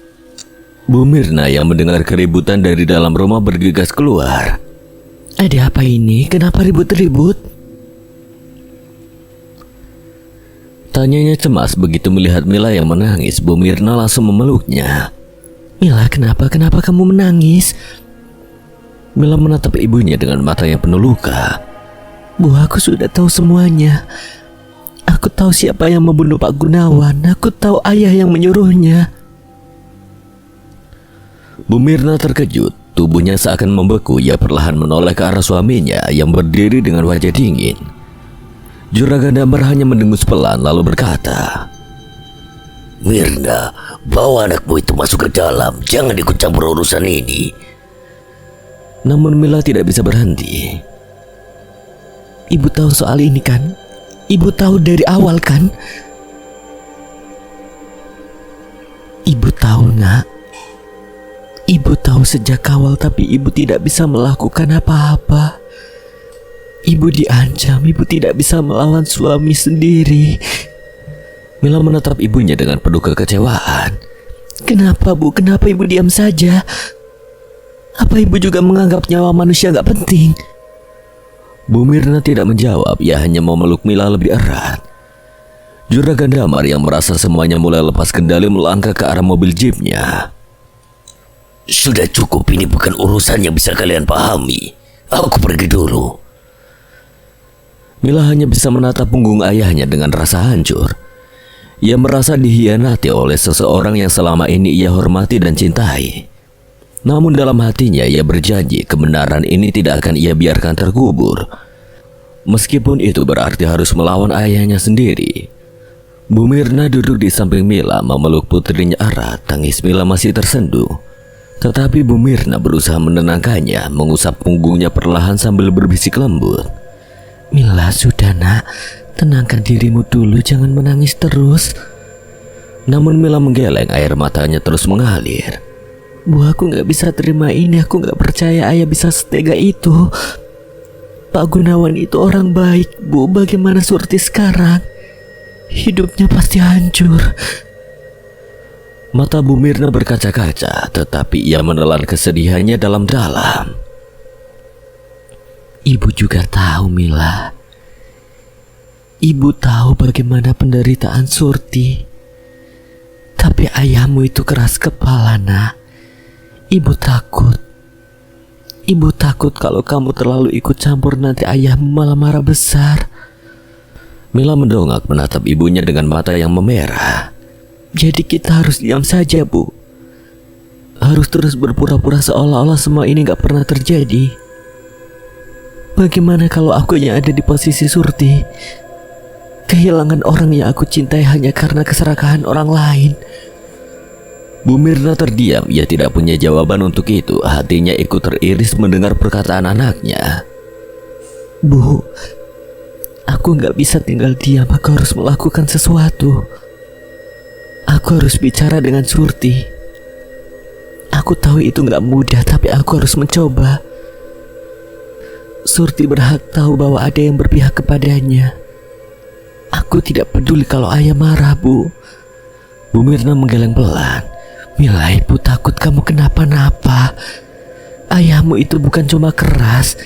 Bu Mirna yang mendengar keributan dari dalam rumah bergegas keluar. Ada apa ini? Kenapa ribut-ribut? Tanyanya cemas begitu melihat Mila yang menangis. Bu Mirna langsung memeluknya. Mila, kenapa kamu menangis? Mila menatap ibunya dengan mata yang penuh luka. Bu, aku sudah tahu semuanya. Aku tahu siapa yang membunuh Pak Gunawan. Aku tahu ayah yang menyuruhnya. Bu Mirna terkejut. tubuhnya seakan membeku. Ia perlahan menoleh ke arah suaminya yang berdiri dengan wajah dingin. Juragan Damar hanya mendengus pelan lalu berkata, Mirna, bawa anakmu itu masuk ke dalam. Jangan ikut campur urusan ini. Namun Mila tidak bisa berhenti. Ibu tahu soal ini kan? Ibu tahu dari awal kan? Ibu tahu, Nak. Ibu tahu sejak awal, tapi ibu tidak bisa melakukan apa-apa. Ibu diancam, ibu tidak bisa melawan suami sendiri. Mila menatap ibunya dengan penuh kekecewaan. Kenapa, Bu? Kenapa ibu diam saja? Apa ibu juga menganggap nyawa manusia gak penting? Bu Mirna tidak menjawab. Ia hanya memeluk Mila lebih erat. Juragan Damar yang merasa semuanya mulai lepas kendali melangkah ke arah mobil jeepnya. Sudah cukup, ini bukan urusan yang bisa kalian pahami. Aku pergi dulu. Mila hanya bisa menatap punggung ayahnya dengan rasa hancur. Ia merasa dikhianati oleh seseorang yang selama ini ia hormati dan cintai. Namun dalam hatinya ia berjanji kebenaran ini tidak akan ia biarkan terkubur. Meskipun itu berarti harus melawan ayahnya sendiri. Bu Mirna duduk di samping Mila memeluk putrinya erat. Tangis Mila masih tersenduh. Tetapi Bu Mirna berusaha menenangkannya, mengusap punggungnya perlahan sambil berbisik lembut. Mila, sudah, Nak. Tenangkan dirimu dulu, jangan menangis terus. Namun Mila menggeleng, air matanya terus mengalir. Bu, aku gak bisa terima ini. Aku gak percaya ayah bisa setega itu. Pak Gunawan itu orang baik, Bu. Bagaimana Surti sekarang? Hidupnya pasti hancur. Mata Bu Mirna berkaca-kaca, tetapi ia menelan kesedihannya dalam-dalam. Ibu juga tahu, Mila. Ibu tahu bagaimana penderitaan Surti. Tapi ayahmu itu keras kepala, Nak. Ibu takut. Ibu takut kalau kamu terlalu ikut campur nanti ayahmu malah marah besar. Mila mendongak menatap ibunya dengan mata yang memerah. Jadi kita harus diam saja, Bu. Harus terus berpura-pura seolah-olah semua ini gak pernah terjadi. Bagaimana kalau aku yang ada di posisi Surti? Kehilangan orang yang aku cintai hanya karena keserakahan orang lain. Bu Mirna terdiam. Ia tidak punya jawaban untuk itu. Hatinya ikut teriris mendengar perkataan anaknya. Bu, aku gak bisa tinggal diam. Aku harus melakukan sesuatu. Aku harus bicara dengan Surti. Aku tahu itu gak mudah, tapi aku harus mencoba. Surti berhak tahu bahwa ada yang berpihak kepadanya. Aku tidak peduli kalau ayah marah, Bu. Bu Mirna menggeleng pelan. Mila, ibu takut kamu kenapa-napa. Ayahmu itu bukan cuma keras.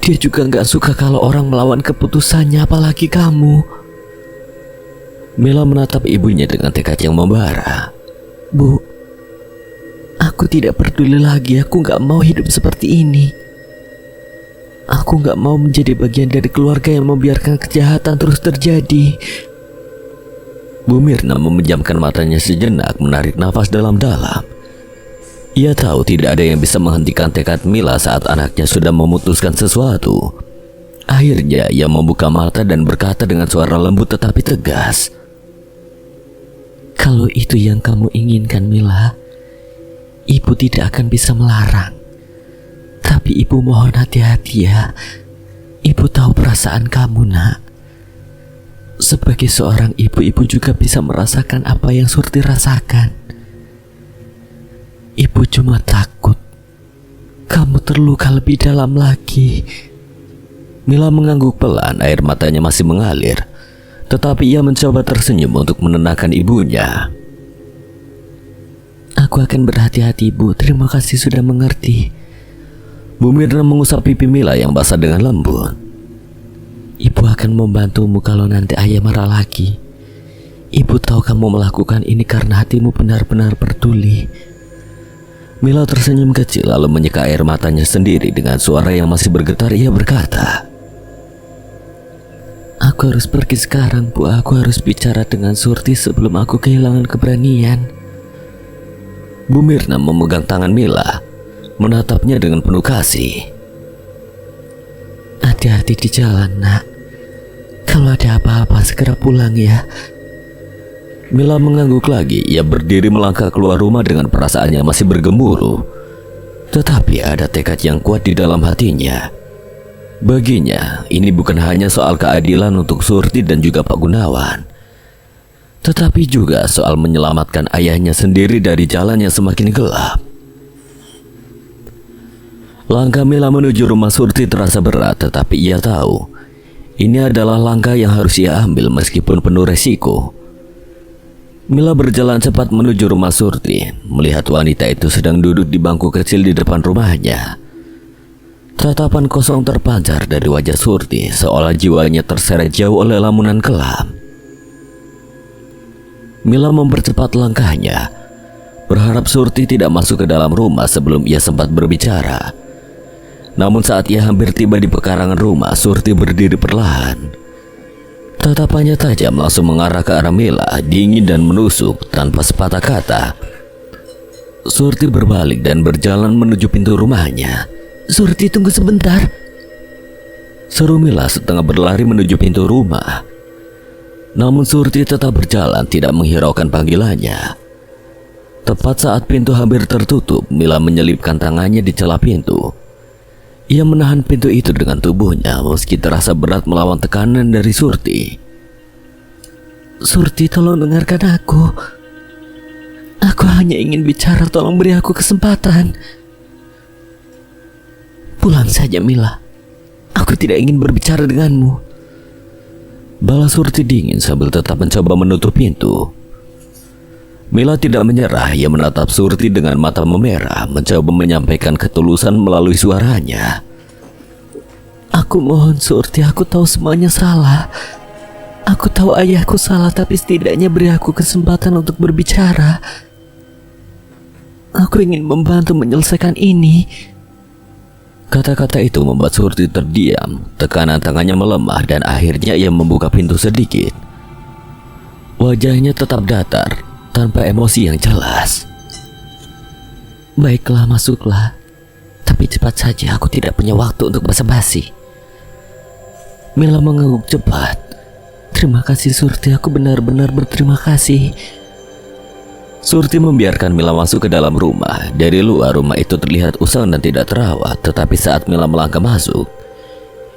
Dia juga gak suka kalau orang melawan keputusannya, apalagi kamu. Mila menatap ibunya dengan tekad yang membara. Bu, aku tidak peduli lagi. Aku gak mau hidup seperti ini. Aku gak mau menjadi bagian dari keluarga yang membiarkan kejahatan terus terjadi. Bu Mirna memejamkan matanya sejenak, menarik nafas dalam-dalam. Ia tahu tidak ada yang bisa menghentikan tekad Mila saat anaknya sudah memutuskan sesuatu. Akhirnya ia membuka mata dan berkata dengan suara lembut tetapi tegas. Kalau itu yang kamu inginkan, Mila, ibu tidak akan bisa melarang. Tapi ibu mohon hati-hati ya. Ibu tahu perasaan kamu, Nak. Sebagai seorang ibu, ibu juga bisa merasakan apa yang Surti rasakan. Ibu cuma takut kamu terluka lebih dalam lagi. Mila mengangguk pelan, air matanya masih mengalir. Tetapi ia mencoba tersenyum untuk menenangkan ibunya. Aku akan berhati-hati, Bu. Terima kasih sudah mengerti. Bu Mirna mengusap pipi Mila yang basah dengan lembut. Ibu akan membantumu kalau nanti ayah marah lagi. Ibu tahu kamu melakukan ini karena hatimu benar-benar peduli. Mila tersenyum kecil lalu menyeka air matanya sendiri. Dengan suara yang masih bergetar ia berkata, Aku harus pergi sekarang, Bu. Aku harus bicara dengan Surti sebelum aku kehilangan keberanian. Bu Mirna memegang tangan Mila. menatapnya dengan penuh kasih. Hati-hati di jalan, nak. Kalau ada apa-apa segera pulang ya. Mila mengangguk lagi. Ia berdiri melangkah keluar rumah dengan perasaannya masih bergemuruh. Tetapi ada tekad yang kuat di dalam hatinya. Baginya, ini bukan hanya soal keadilan untuk Surti dan juga Pak Gunawan, tetapi juga soal menyelamatkan ayahnya sendiri dari jalan yang semakin gelap. Langkah Mila menuju rumah Surti terasa berat, tetapi ia tahu ini adalah langkah yang harus ia ambil meskipun penuh resiko. Mila berjalan cepat menuju rumah Surti, melihat wanita itu sedang duduk di bangku kecil di depan rumahnya. Tatapan kosong terpancar dari wajah Surti, seolah jiwanya terseret jauh oleh lamunan kelam. Mila mempercepat langkahnya, berharap Surti tidak masuk ke dalam rumah sebelum ia sempat berbicara. Namun saat ia hampir tiba di pekarangan rumah, Surti berdiri perlahan. Tatapannya tajam langsung mengarah ke arah Mila, dingin dan menusuk tanpa sepatah kata. Surti berbalik dan berjalan menuju pintu rumahnya. Surti, tunggu sebentar. Seru Mila setengah berlari menuju pintu rumah. Namun Surti tetap berjalan, tidak menghiraukan panggilannya. Tepat saat pintu hampir tertutup, Mila menyelipkan tangannya di celah pintu. Ia menahan pintu itu dengan tubuhnya meski terasa berat melawan tekanan dari Surti. Surti, tolong dengarkan aku. Aku hanya ingin bicara, tolong beri aku kesempatan. Pulang saja, Mila. Aku tidak ingin berbicara denganmu. Balas Surti dingin sambil tetap mencoba menutup pintu. Mila tidak menyerah. Ia menatap Surti dengan mata memerah, mencoba menyampaikan ketulusan melalui suaranya. Aku mohon Surti, aku tahu semuanya salah. Aku tahu ayahku salah, tapi setidaknya beri aku kesempatan untuk berbicara. Aku ingin membantu menyelesaikan ini. Kata-kata itu membuat Surti terdiam. Tekanan tangannya melemah dan akhirnya ia membuka pintu sedikit. Wajahnya tetap datar, tanpa emosi yang jelas. Baiklah, masuklah. Tapi cepat saja, aku tidak punya waktu untuk basa-basi. Mila mengangguk cepat. Terima kasih Surti, aku benar-benar berterima kasih. Surti membiarkan Mila masuk ke dalam rumah. Dari luar rumah itu terlihat usang dan tidak terawat, tetapi saat Mila melangkah masuk,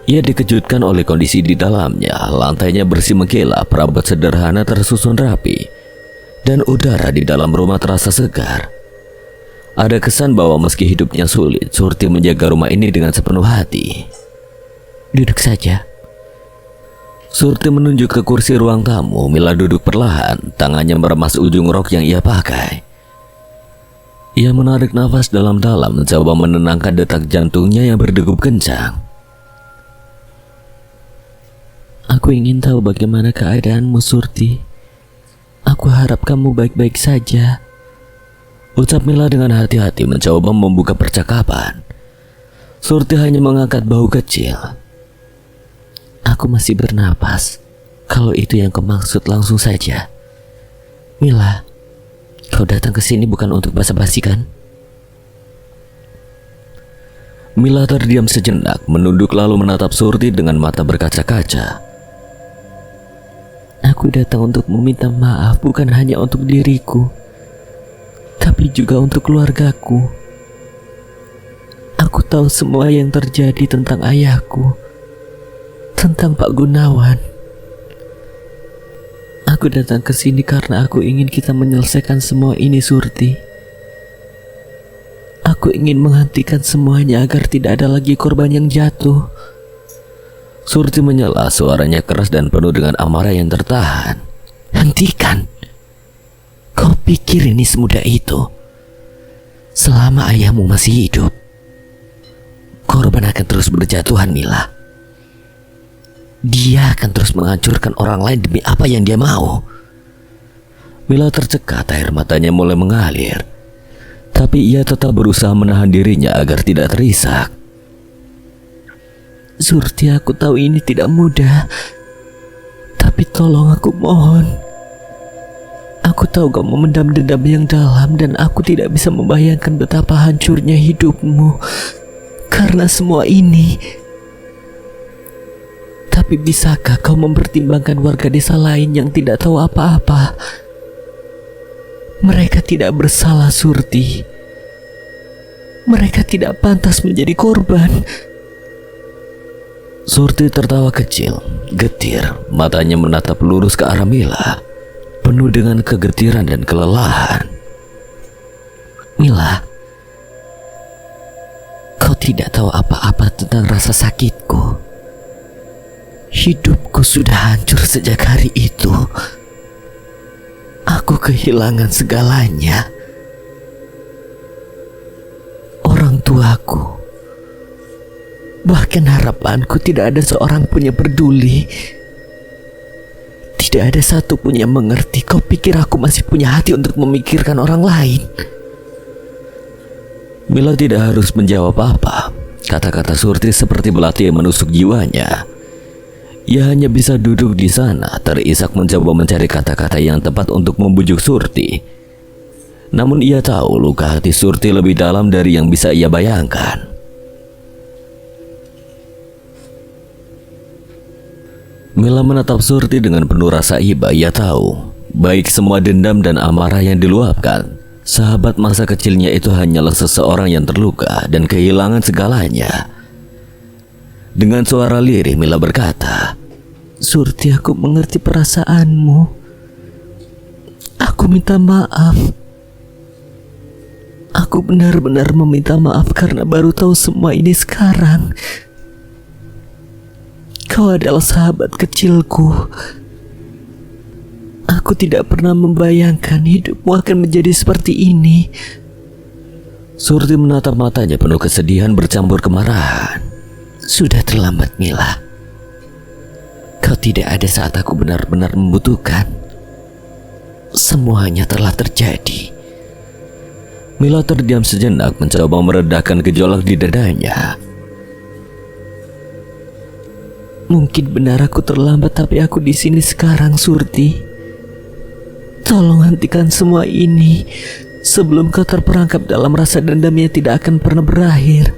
ia dikejutkan oleh kondisi di dalamnya. Lantainya bersih mengkilap, perabot sederhana tersusun rapi, dan udara di dalam rumah terasa segar. Ada kesan bahwa meski hidupnya sulit, Surti menjaga rumah ini dengan sepenuh hati. Duduk saja. Surti menunjuk ke kursi ruang tamu. Mila duduk perlahan, tangannya meremas ujung rok yang ia pakai. Ia menarik nafas dalam-dalam, mencoba menenangkan detak jantungnya yang berdegup kencang. Aku ingin tahu bagaimana keadaanmu, Surti. Aku harap kamu baik-baik saja. Ucap Mila dengan hati-hati mencoba membuka percakapan. Surti hanya mengangkat bahu kecil. Aku masih bernapas. Kalau itu yang kau maksud, langsung saja. Mila, kau datang ke sini bukan untuk basa-basi kan? Mila terdiam sejenak, menunduk lalu menatap Surti dengan mata berkaca-kaca. Aku datang untuk meminta maaf, bukan hanya untuk diriku, tapi juga untuk keluargaku. Aku tahu semua yang terjadi tentang ayahku, tentang Pak Gunawan. Aku datang ke sini karena aku ingin kita menyelesaikan semua ini, Surti. Aku ingin menghentikan semuanya agar tidak ada lagi korban yang jatuh. Surti menyela, suaranya keras dan penuh dengan amarah yang tertahan. Hentikan? Kau pikir ini semudah itu? Selama ayahmu masih hidup, korban akan terus berjatuhan, Mila. Dia akan terus menghancurkan orang lain demi apa yang dia mau. Mila tercekat, air matanya mulai mengalir. Tapi ia tetap berusaha menahan dirinya agar tidak terisak. Surti, aku tahu ini tidak mudah, tapi tolong, aku mohon. Aku tahu kau memendam dendam yang dalam dan aku tidak bisa membayangkan betapa hancurnya hidupmu karena semua ini. Tapi bisakah kau mempertimbangkan warga desa lain yang tidak tahu apa-apa? Mereka tidak bersalah, Surti. Mereka tidak pantas menjadi korban. Surti tertawa kecil, getir, matanya menatap lurus ke arah Mila, penuh dengan kegetiran dan kelelahan. Mila, kau tidak tahu apa-apa tentang rasa sakitku. Hidupku sudah hancur sejak hari itu. Aku kehilangan segalanya. Orang tuaku, bahkan harapanku, tidak ada seorang pun yang peduli. Tidak ada satu pun yang mengerti. Kau pikir aku masih punya hati untuk memikirkan orang lain? Mila tidak harus menjawab apa. Kata-kata Surti seperti belati yang menusuk jiwanya. Ia hanya bisa duduk di sana, terisak mencoba mencari kata-kata yang tepat untuk membujuk Surti. Namun ia tahu luka hati Surti lebih dalam dari yang bisa ia bayangkan. Mila menatap Surti dengan penuh rasa iba. Ia tahu, baik semua dendam dan amarah yang diluapkan, sahabat masa kecilnya itu hanyalah seseorang yang terluka dan kehilangan segalanya. Dengan suara lirih Mila berkata, Surti, aku mengerti perasaanmu. Aku minta maaf. Aku benar-benar meminta maaf karena baru tahu semua ini sekarang. Kau adalah sahabat kecilku. Aku tidak pernah membayangkan hidupmu akan menjadi seperti ini. Surti menatap matanya penuh kesedihan bercampur kemarahan. Sudah terlambat, Mila. Kau tidak ada saat aku benar-benar membutuhkan. Semuanya telah terjadi. Mila terdiam sejenak mencoba meredahkan gejolak di dadanya. Mungkin benar aku terlambat, tapi aku di sini sekarang, Surti. Tolong hentikan semua ini sebelum kau terperangkap dalam rasa dendam yang tidak akan pernah berakhir.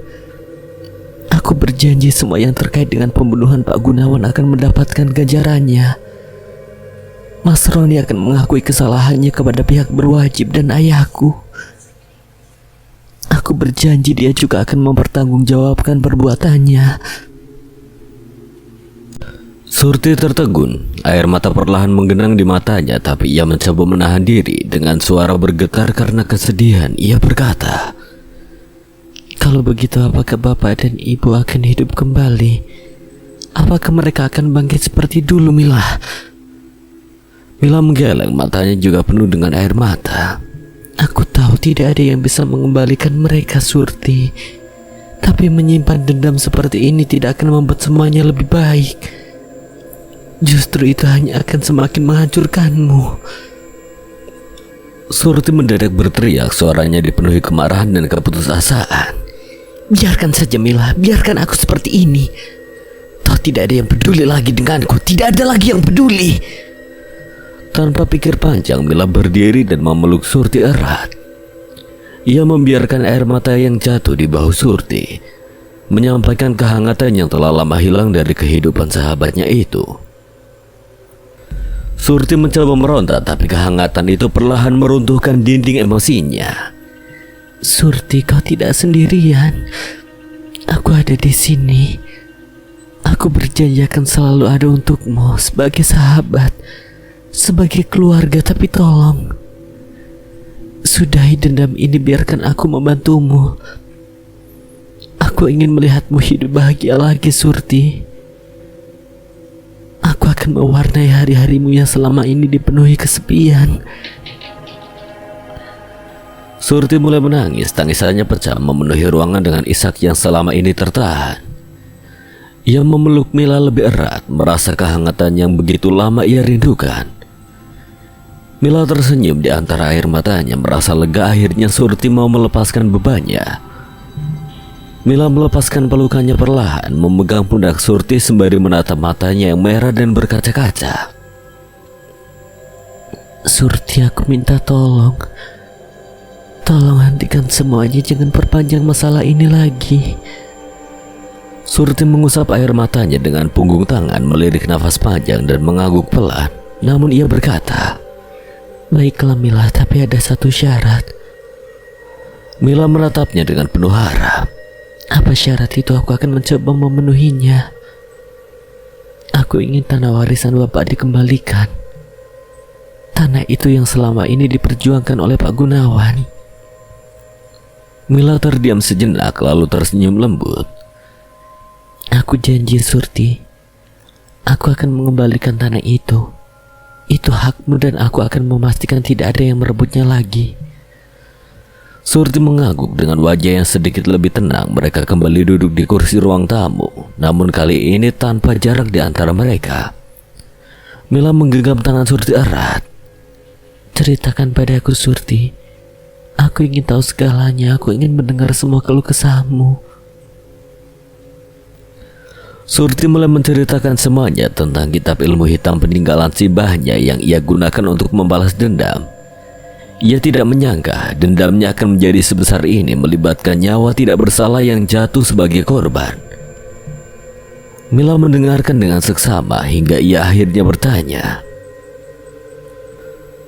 Aku berjanji semua yang terkait dengan pembunuhan Pak Gunawan akan mendapatkan ganjarannya. Mas Roni akan mengakui kesalahannya kepada pihak berwajib dan ayahku. Aku berjanji dia juga akan mempertanggungjawabkan perbuatannya. Surti tertegun, air mata perlahan menggenang di matanya, tapi ia mencoba menahan diri. Dengan suara bergetar karena kesedihan, ia berkata, Kalau begitu, apakah bapak dan ibu akan hidup kembali? Apakah mereka akan bangkit seperti dulu, Mila? Mila menggeleng, matanya juga penuh dengan air mata. Aku tahu tidak ada yang bisa mengembalikan mereka, Surti. Tapi menyimpan dendam seperti ini tidak akan membuat semuanya lebih baik. Justru itu hanya akan semakin menghancurkanmu. Surti mendadak berteriak, suaranya dipenuhi kemarahan dan keputusasaan. Biarkan saja, Mila, biarkan aku seperti ini. Toh tidak ada yang peduli lagi denganku. Tidak ada lagi yang peduli. Tanpa pikir panjang, Mila berdiri dan memeluk Surti erat. Ia membiarkan air mata yang jatuh di bahu Surti, menyampaikan kehangatan yang telah lama hilang dari kehidupan sahabatnya itu. Surti mencoba meronta, tapi kehangatan itu perlahan meruntuhkan dinding emosinya. Surti, kau tidak sendirian. Aku ada di sini. Aku berjanji akan selalu ada untukmu sebagai sahabat, sebagai keluarga. Tapi tolong, sudahi dendam ini, biarkan aku membantumu. Aku ingin melihatmu hidup bahagia lagi, Surti. Aku akan mewarnai hari-harimu yang selama ini dipenuhi kesepian. Surti mulai menangis, tangisannya pecah memenuhi ruangan dengan isak yang selama ini tertahan. Ia memeluk Mila lebih erat, merasa kehangatan yang begitu lama ia rindukan. Mila tersenyum di antara air matanya, merasa lega akhirnya Surti mau melepaskan bebannya. Mila melepaskan pelukannya perlahan, memegang pundak Surti sembari menatap matanya yang merah dan berkaca-kaca. Surti, aku minta tolong. Tolong hentikan semuanya, jangan perpanjang masalah ini lagi. Surti mengusap air matanya dengan punggung tangan, melirik nafas panjang dan mengangguk pelan. Namun ia berkata, Baiklah Mila, tapi ada satu syarat. Mila menatapnya dengan penuh harap. Apa syarat itu? Aku akan mencoba memenuhinya. Aku ingin tanah warisan Bapak dikembalikan. Tanah itu yang selama ini diperjuangkan oleh Pak Gunawan. Mila terdiam sejenak lalu tersenyum lembut. Aku janji Surti, aku akan mengembalikan tanah itu. Itu hakmu dan aku akan memastikan tidak ada yang merebutnya lagi. Surti mengangguk dengan wajah yang sedikit lebih tenang. Mereka kembali duduk di kursi ruang tamu. Namun kali ini tanpa jarak di antara mereka. Mila menggenggam tangan Surti erat. Ceritakan padaku Surti. Aku ingin tahu segalanya. Aku ingin mendengar semua keluh kesahmu. Surti mulai menceritakan semuanya tentang kitab ilmu hitam peninggalan Simbahnya yang ia gunakan untuk membalas dendam. Ia tidak menyangka dendamnya akan menjadi sebesar ini, melibatkan nyawa tidak bersalah yang jatuh sebagai korban. Mila mendengarkan dengan seksama hingga ia akhirnya bertanya,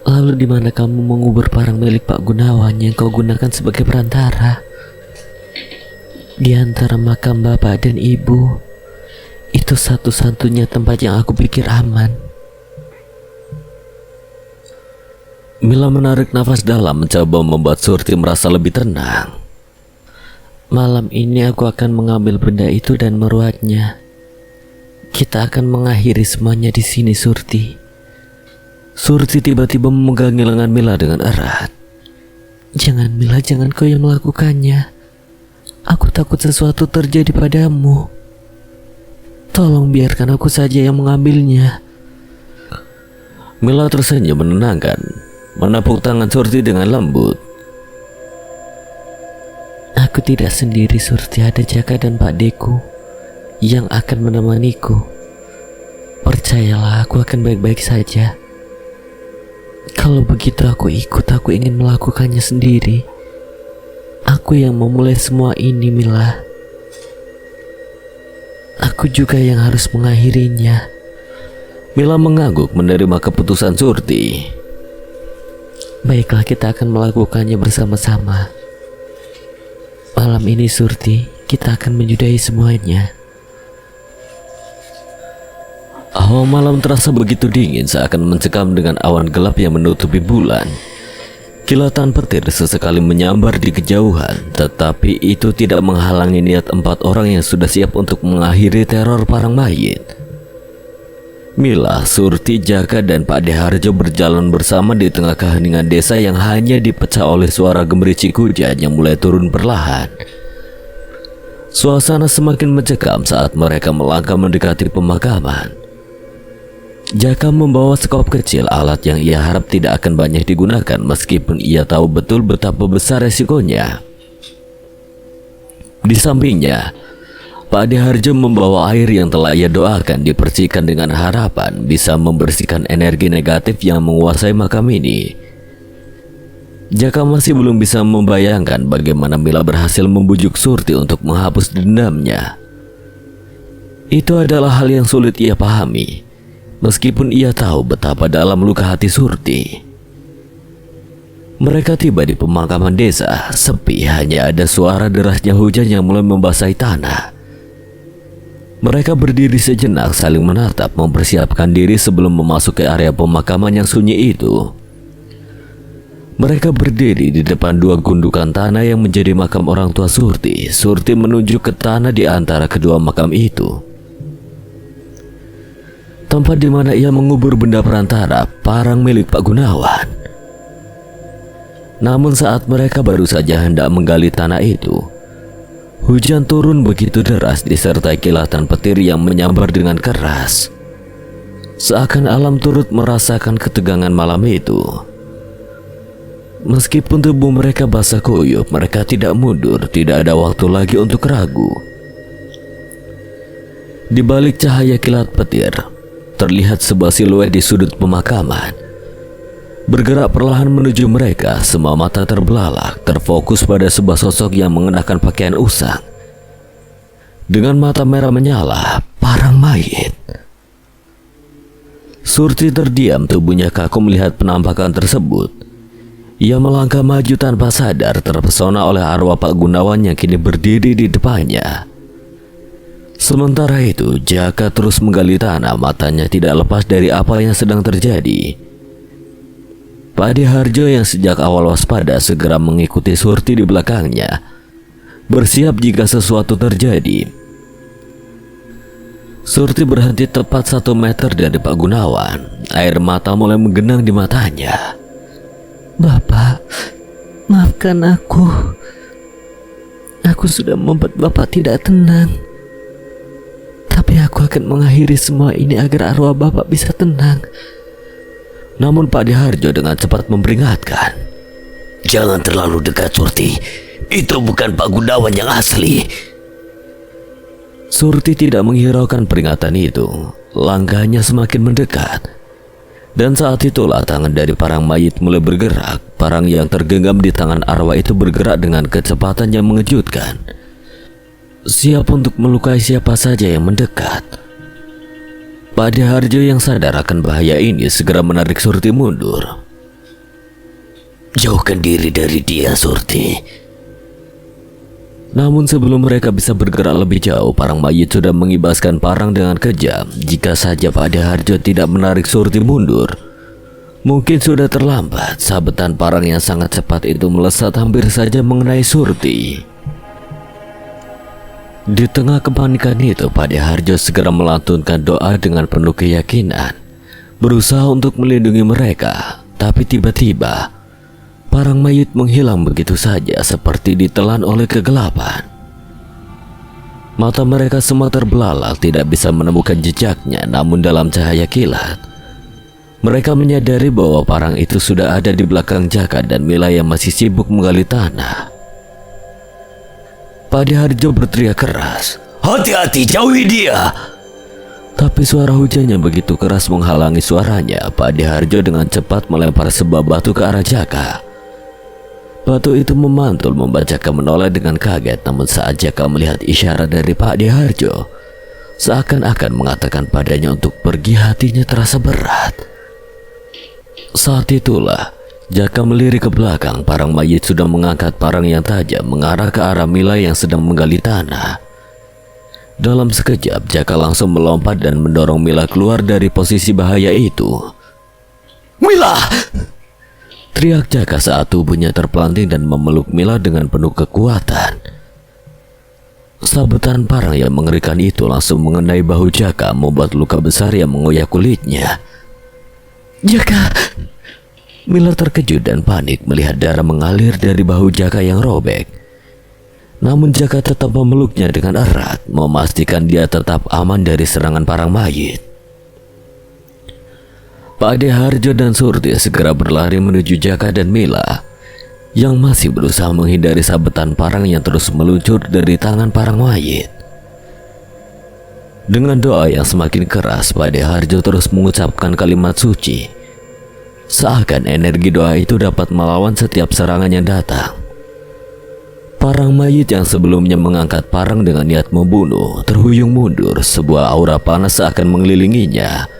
Lalu di mana kamu mengubur parang milik Pak Gunawan yang kau gunakan sebagai perantara? Di antara makam bapak dan ibu. Itu satu-satunya tempat yang aku pikir aman. Mila menarik nafas dalam mencoba membuat Surti merasa lebih tenang. Malam ini aku akan mengambil benda itu dan meruatnya. Kita akan mengakhiri semuanya di sini, Surti. Surti tiba-tiba memegangi lengan Mila dengan erat. Jangan Mila, jangan kau yang melakukannya. Aku takut sesuatu terjadi padamu. Tolong biarkan aku saja yang mengambilnya. Mila tersenyum menenangkan, menepuk tangan Surti dengan lembut. Aku tidak sendiri Surti, ada Jaka dan Pak Deku yang akan menemaniku. Percayalah, aku akan baik-baik saja. Kalau begitu aku ikut, aku ingin melakukannya sendiri. Aku yang memulai semua ini, Mila. Aku juga yang harus mengakhirinya. Mila mengangguk menerima keputusan Surti. Baiklah, kita akan melakukannya bersama-sama. Malam ini Surti, kita akan menyudahi semuanya. Hawa malam terasa begitu dingin, seakan mencekam dengan awan gelap yang menutupi bulan. Kilatan petir sesekali menyambar di kejauhan, tetapi itu tidak menghalangi niat 4 orang yang sudah siap untuk mengakhiri teror parang mayit. Mila, Surti, Jaka, dan Pak Deharjo berjalan bersama di tengah keheningan desa yang hanya dipecah oleh suara gemericik hujan yang mulai turun perlahan. Suasana semakin mencekam saat mereka melangkah mendekati pemakaman. Jaka membawa sekop kecil, alat yang ia harap tidak akan banyak digunakan meskipun ia tahu betul betapa besar resikonya. Di sampingnya, Pak Deharjo membawa air yang telah ia doakan dipercikan dengan harapan bisa membersihkan energi negatif yang menguasai makam ini. Jaka masih belum bisa membayangkan bagaimana Mila berhasil membujuk Surti untuk menghapus dendamnya. Itu adalah hal yang sulit ia pahami. Meskipun ia tahu betapa dalam luka hati Surti. Mereka tiba di pemakaman desa, sepi, hanya ada suara derasnya hujan yang mulai membasahi tanah. Mereka berdiri sejenak saling menatap, mempersiapkan diri sebelum memasuki area pemakaman yang sunyi itu. Mereka berdiri di depan 2 gundukan tanah yang menjadi makam orang tua Surti. Surti menunjuk ke tanah di antara kedua makam itu. Tempat di mana ia mengubur benda perantara, parang milik Pak Gunawan. Namun saat mereka baru saja hendak menggali tanah itu, hujan turun begitu deras disertai kilatan petir yang menyambar dengan keras. Seakan alam turut merasakan ketegangan malam itu. Meskipun tubuh mereka basah kuyup, mereka tidak mundur, tidak ada waktu lagi untuk ragu. Di balik cahaya kilat petir, terlihat sebuah siluet di sudut pemakaman. bergerak perlahan menuju mereka. Semua mata terbelalak, terfokus pada sebuah sosok yang mengenakan pakaian usang. Dengan mata merah menyala, parang mayit. Surti terdiam, tubuhnya kaku melihat penampakan tersebut. Ia melangkah maju tanpa sadar, terpesona oleh arwah Pak Gunawan yang kini berdiri di depannya. Sementara itu, Jaka terus menggali tanah, matanya tidak lepas dari apa yang sedang terjadi. Pak Harjo yang sejak awal waspada segera mengikuti Surti di belakangnya, bersiap jika sesuatu terjadi. Surti berhenti tepat 1 meter dari Pak Gunawan. Air mata mulai menggenang di matanya. Bapak, maafkan aku. Aku sudah membuat Bapak tidak tenang. Tapi aku akan mengakhiri semua ini agar arwah Bapak bisa tenang. Namun Pak Harjo dengan cepat memperingatkan. Jangan terlalu dekat, Surti. Itu bukan Pak Gunawan yang asli. Surti tidak menghiraukan peringatan itu. Langkahnya semakin mendekat. Dan saat itulah tangan dari parang mayit mulai bergerak. Parang yang tergenggam di tangan arwah itu bergerak dengan kecepatan yang mengejutkan, siap untuk melukai siapa saja yang mendekat. Pak Harjo yang sadar akan bahaya ini segera menarik Surti mundur. Jauhkan diri dari dia, Surti. Namun sebelum mereka bisa bergerak lebih jauh, parang mayit sudah mengibaskan parang dengan kejam. Jika saja Pak Harjo tidak menarik Surti mundur, mungkin sudah terlambat. Sabetan parang yang sangat cepat itu melesat hampir saja mengenai Surti. Di tengah kepanikan itu, Pak Harjo segera melantunkan doa dengan penuh keyakinan, berusaha untuk melindungi mereka. Tapi tiba-tiba parang mayit menghilang begitu saja seperti ditelan oleh kegelapan. Mata mereka semua terbelalak, tidak bisa menemukan jejaknya. Namun dalam cahaya kilat, mereka menyadari bahwa parang itu sudah ada di belakang Jaka dan Mila yang masih sibuk menggali tanah. Pak Harjo berteriak keras, "Hati-hati, jauhi dia!" Tapi suara hujannya begitu keras menghalangi suaranya. Pak Harjo dengan cepat melempar sebuah batu ke arah Jaka. Batu itu memantul membuat Jaka menoleh dengan kaget. Namun saat Jaka melihat isyarat dari Pak Harjo, seakan-akan mengatakan padanya untuk pergi, hatinya terasa berat. Saat itulah Jaka melirik ke belakang. Parang mayit sudah mengangkat parang yang tajam mengarah ke arah Mila yang sedang menggali tanah. Dalam sekejap, Jaka langsung melompat dan mendorong Mila keluar dari posisi bahaya itu. "Mila!" teriak Jaka saat tubuhnya terpelanting dan memeluk Mila dengan penuh kekuatan. Sabetan parang yang mengerikan itu langsung mengenai bahu Jaka, membuat luka besar yang mengoyak kulitnya. Jaka! Mila terkejut dan panik melihat darah mengalir dari bahu Jaka yang robek. Namun Jaka tetap memeluknya dengan erat, memastikan dia tetap aman dari serangan parang mayit. Pak Harjo dan Surti segera berlari menuju Jaka dan Mila yang masih berusaha menghindari sabetan parang yang terus meluncur dari tangan parang mayit. Dengan doa yang semakin keras, Pak Harjo terus mengucapkan kalimat suci. Seakan energi doa itu dapat melawan setiap serangan yang datang. Parang mayit yang sebelumnya mengangkat parang dengan niat membunuh terhuyung mundur. Sebuah aura panas seakan mengelilinginya,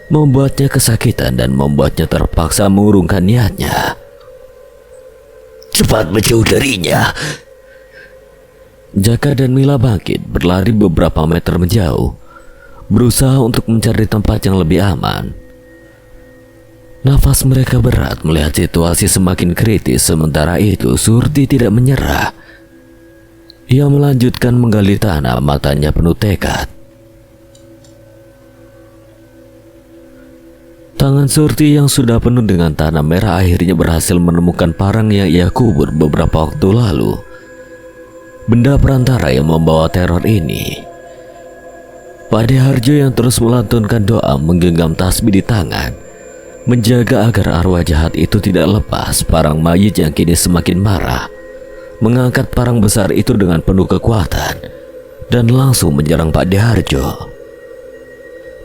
membuatnya kesakitan dan membuatnya terpaksa mengurungkan niatnya. "Cepat menjauh darinya!" Jaka dan Mila bangkit, berlari beberapa meter menjauh, berusaha untuk mencari tempat yang lebih aman. Nafas mereka berat melihat situasi semakin kritis. Sementara itu, Surti tidak menyerah. Ia melanjutkan menggali tanah, matanya penuh tekad. Tangan Surti yang sudah penuh dengan tanah merah akhirnya berhasil menemukan parang yang ia kubur beberapa waktu lalu. Benda perantara yang membawa teror ini. Pak Harjo yang terus melantunkan doa menggenggam tasbih di tangan, menjaga agar arwah jahat itu tidak lepas. Parang mayit yang kini semakin marah mengangkat parang besar itu dengan penuh kekuatan dan langsung menyerang Pak Harjo.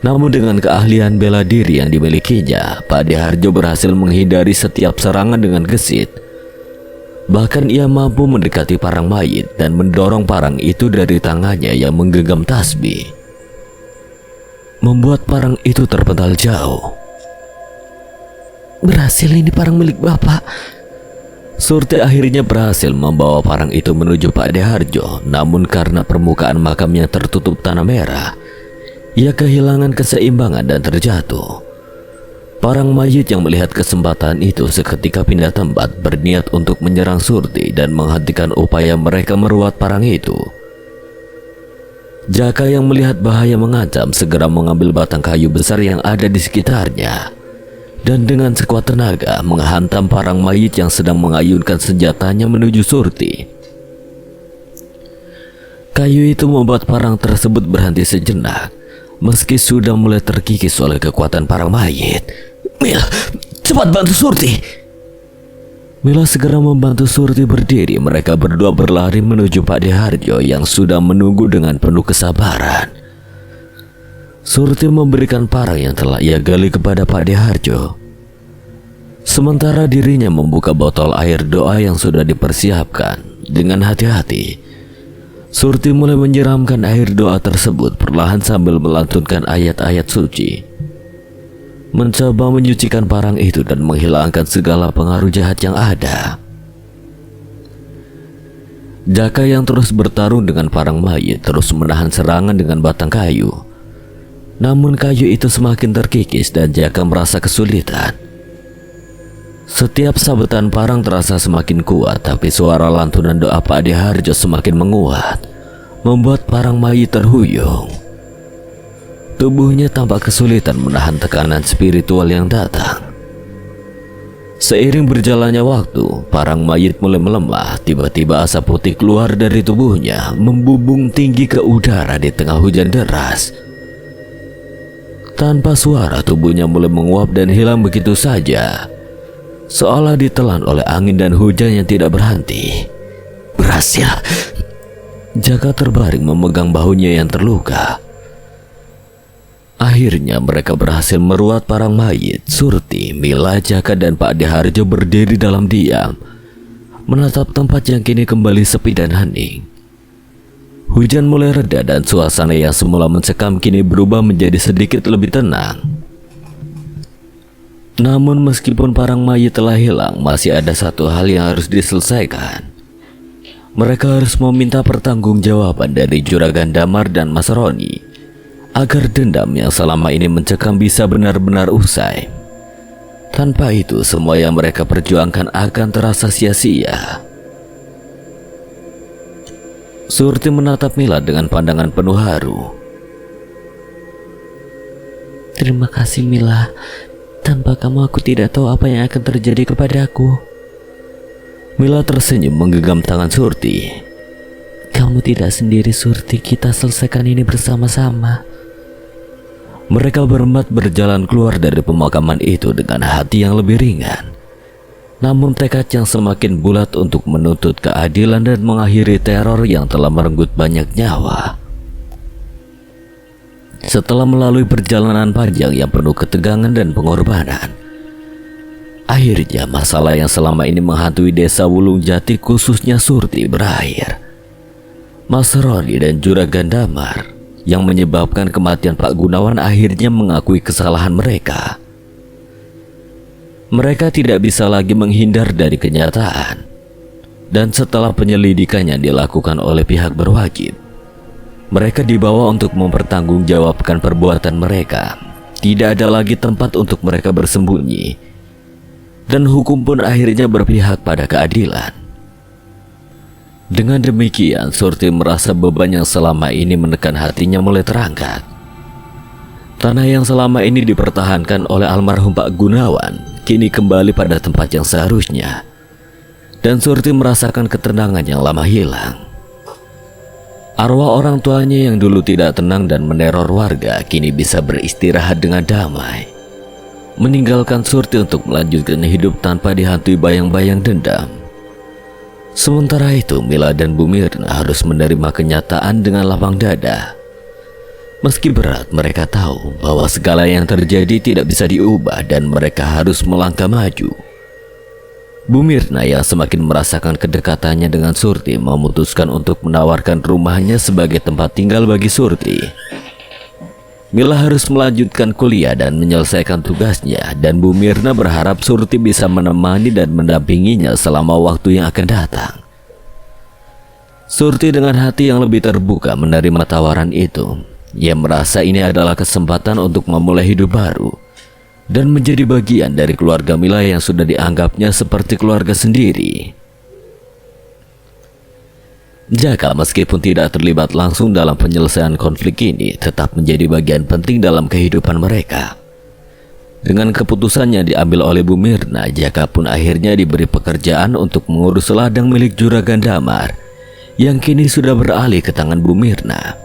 Namun dengan keahlian bela diri yang dimilikinya, Pak De Harjo berhasil menghindari setiap serangan dengan gesit. Bahkan ia mampu mendekati parang mayit dan mendorong parang itu dari tangannya yang menggenggam tasbih, membuat parang itu terpental jauh. Berhasil, ini parang milik Bapak. Surti akhirnya berhasil membawa parang itu menuju Pak De Harjo. Namun karena permukaan makamnya tertutup tanah merah, ia kehilangan keseimbangan dan terjatuh. Parang mayit yang melihat kesempatan itu seketika pindah tempat, berniat untuk menyerang Surti dan menghentikan upaya mereka meruat parang itu. Jaka yang melihat bahaya mengancam segera mengambil batang kayu besar yang ada di sekitarnya dan dengan sekuat tenaga menghantam parang mayit yang sedang mengayunkan senjatanya menuju Surti. Kayu itu membuat parang tersebut berhenti sejenak, meski sudah mulai terkikis oleh kekuatan parang mayit. Mila, cepat bantu Surti. Mila segera membantu Surti berdiri. Mereka berdua berlari menuju Pak De Harjo yang sudah menunggu dengan penuh kesabaran. Surti memberikan parang yang telah ia gali kepada Pak De Harjo, sementara dirinya membuka botol air doa yang sudah dipersiapkan. Dengan hati-hati, Surti mulai menyiramkan air doa tersebut perlahan sambil melantunkan ayat-ayat suci, mencoba menyucikan parang itu dan menghilangkan segala pengaruh jahat yang ada. Jaka yang terus bertarung dengan parang mayit terus menahan serangan dengan batang kayu. Namun kayu itu semakin terkikis dan Jaka merasa kesulitan. Setiap sabetan parang terasa semakin kuat, tapi suara lantunan doa Pak De Harjo semakin menguat, membuat parang mayit terhuyung. Tubuhnya tampak kesulitan menahan tekanan spiritual yang datang. Seiring berjalannya waktu, parang mayit mulai melemah. Tiba-tiba asap putih keluar dari tubuhnya, membumbung tinggi ke udara di tengah hujan deras. Tanpa suara, tubuhnya mulai menguap dan hilang begitu saja, seolah ditelan oleh angin dan hujan yang tidak berhenti. Berhasil. Jaka terbaring memegang bahunya yang terluka. Akhirnya mereka berhasil meruat parang mayit. Surti, Mila, Jaka, dan Pak De Harjo berdiri dalam diam, menatap tempat yang kini kembali sepi dan hening. Hujan mulai reda dan suasana yang semula mencekam kini berubah menjadi sedikit lebih tenang. Namun meskipun parang mayit telah hilang, masih ada satu hal yang harus diselesaikan. Mereka harus meminta pertanggungjawaban dari Juragan Damar dan Mas Roni, agar dendam yang selama ini mencekam bisa benar-benar usai. Tanpa itu, semua yang mereka perjuangkan akan terasa sia-sia. Surti menatap Mila dengan pandangan penuh haru. Terima kasih Mila. Tanpa kamu aku tidak tahu apa yang akan terjadi kepadaku. Mila tersenyum menggenggam tangan Surti. Kamu tidak sendiri Surti, kita selesaikan ini bersama-sama. Mereka berempat berjalan keluar dari pemakaman itu dengan hati yang lebih ringan, namun tekad yang semakin bulat untuk menuntut keadilan dan mengakhiri teror yang telah merenggut banyak nyawa. Setelah melalui perjalanan panjang yang penuh ketegangan dan pengorbanan, akhirnya masalah yang selama ini menghantui desa Wulung Jati, khususnya Surti, berakhir. Mas Roni dan Juragan Damar yang menyebabkan kematian Pak Gunawan akhirnya mengakui kesalahan mereka. Mereka tidak bisa lagi menghindar dari kenyataan. Dan setelah penyelidikan yang dilakukan oleh pihak berwajib, mereka dibawa untuk mempertanggungjawabkan perbuatan mereka. Tidak ada lagi tempat untuk mereka bersembunyi, dan hukum pun akhirnya berpihak pada keadilan. Dengan demikian, Surti merasa beban yang selama ini menekan hatinya mulai terangkat. Tanah yang selama ini dipertahankan oleh almarhum Pak Gunawan kini kembali pada tempat yang seharusnya, dan Surti merasakan ketenangan yang lama hilang. Arwah orang tuanya yang dulu tidak tenang dan meneror warga kini bisa beristirahat dengan damai, meninggalkan Surti untuk melanjutkan hidup tanpa dihantui bayang-bayang dendam. Sementara itu, Mila dan Bu Mirna harus menerima kenyataan dengan lapang dada. Meski berat, mereka tahu bahwa segala yang terjadi tidak bisa diubah dan mereka harus melangkah maju. Bu Mirna yang semakin merasakan kedekatannya dengan Surti memutuskan untuk menawarkan rumahnya sebagai tempat tinggal bagi Surti. Mila harus melanjutkan kuliah dan menyelesaikan tugasnya, dan Bu Mirna berharap Surti bisa menemani dan mendampinginya selama waktu yang akan datang. Surti dengan hati yang lebih terbuka menerima tawaran itu. Ia merasa ini adalah kesempatan untuk memulai hidup baru dan menjadi bagian dari keluarga Mila yang sudah dianggapnya seperti keluarga sendiri. Jaka meskipun tidak terlibat langsung dalam penyelesaian konflik ini, tetap menjadi bagian penting dalam kehidupan mereka. Dengan keputusannya diambil oleh Bu Mirna, Jaka pun akhirnya diberi pekerjaan untuk mengurus ladang milik Juragan Damar yang kini sudah beralih ke tangan Bu Mirna.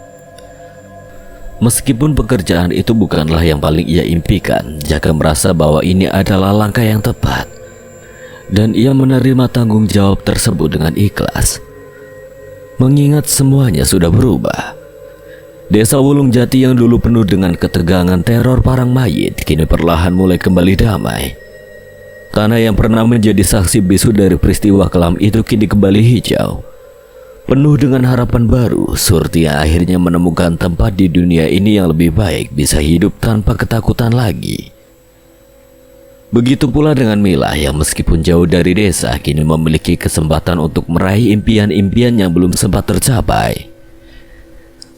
Meskipun pekerjaan itu bukanlah yang paling ia impikan, Jaka merasa bahwa ini adalah langkah yang tepat, dan ia menerima tanggung jawab tersebut dengan ikhlas. Mengingat semuanya sudah berubah. Desa Wulung Jati yang dulu penuh dengan ketegangan teror parang mayit kini perlahan mulai kembali damai. Tanah yang pernah menjadi saksi bisu dari peristiwa kelam itu kini kembali hijau. Penuh dengan harapan baru, Surti yang akhirnya menemukan tempat di dunia ini yang lebih baik bisa hidup tanpa ketakutan lagi. Begitu pula dengan Mila yang meskipun jauh dari desa kini memiliki kesempatan untuk meraih impian-impian yang belum sempat tercapai.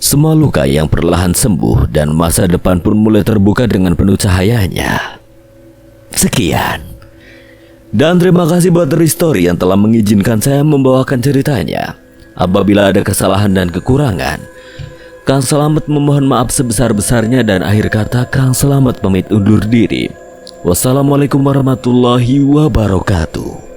Semua luka yang perlahan sembuh dan masa depan pun mulai terbuka dengan penuh cahayanya. Sekian. Dan terima kasih buat Ristory yang telah mengizinkan saya membawakan ceritanya. Apabila ada kesalahan dan kekurangan, Kang Selamet memohon maaf sebesar-besarnya, dan akhir kata Kang Selamet pamit undur diri. Wassalamualaikum warahmatullahi wabarakatuh.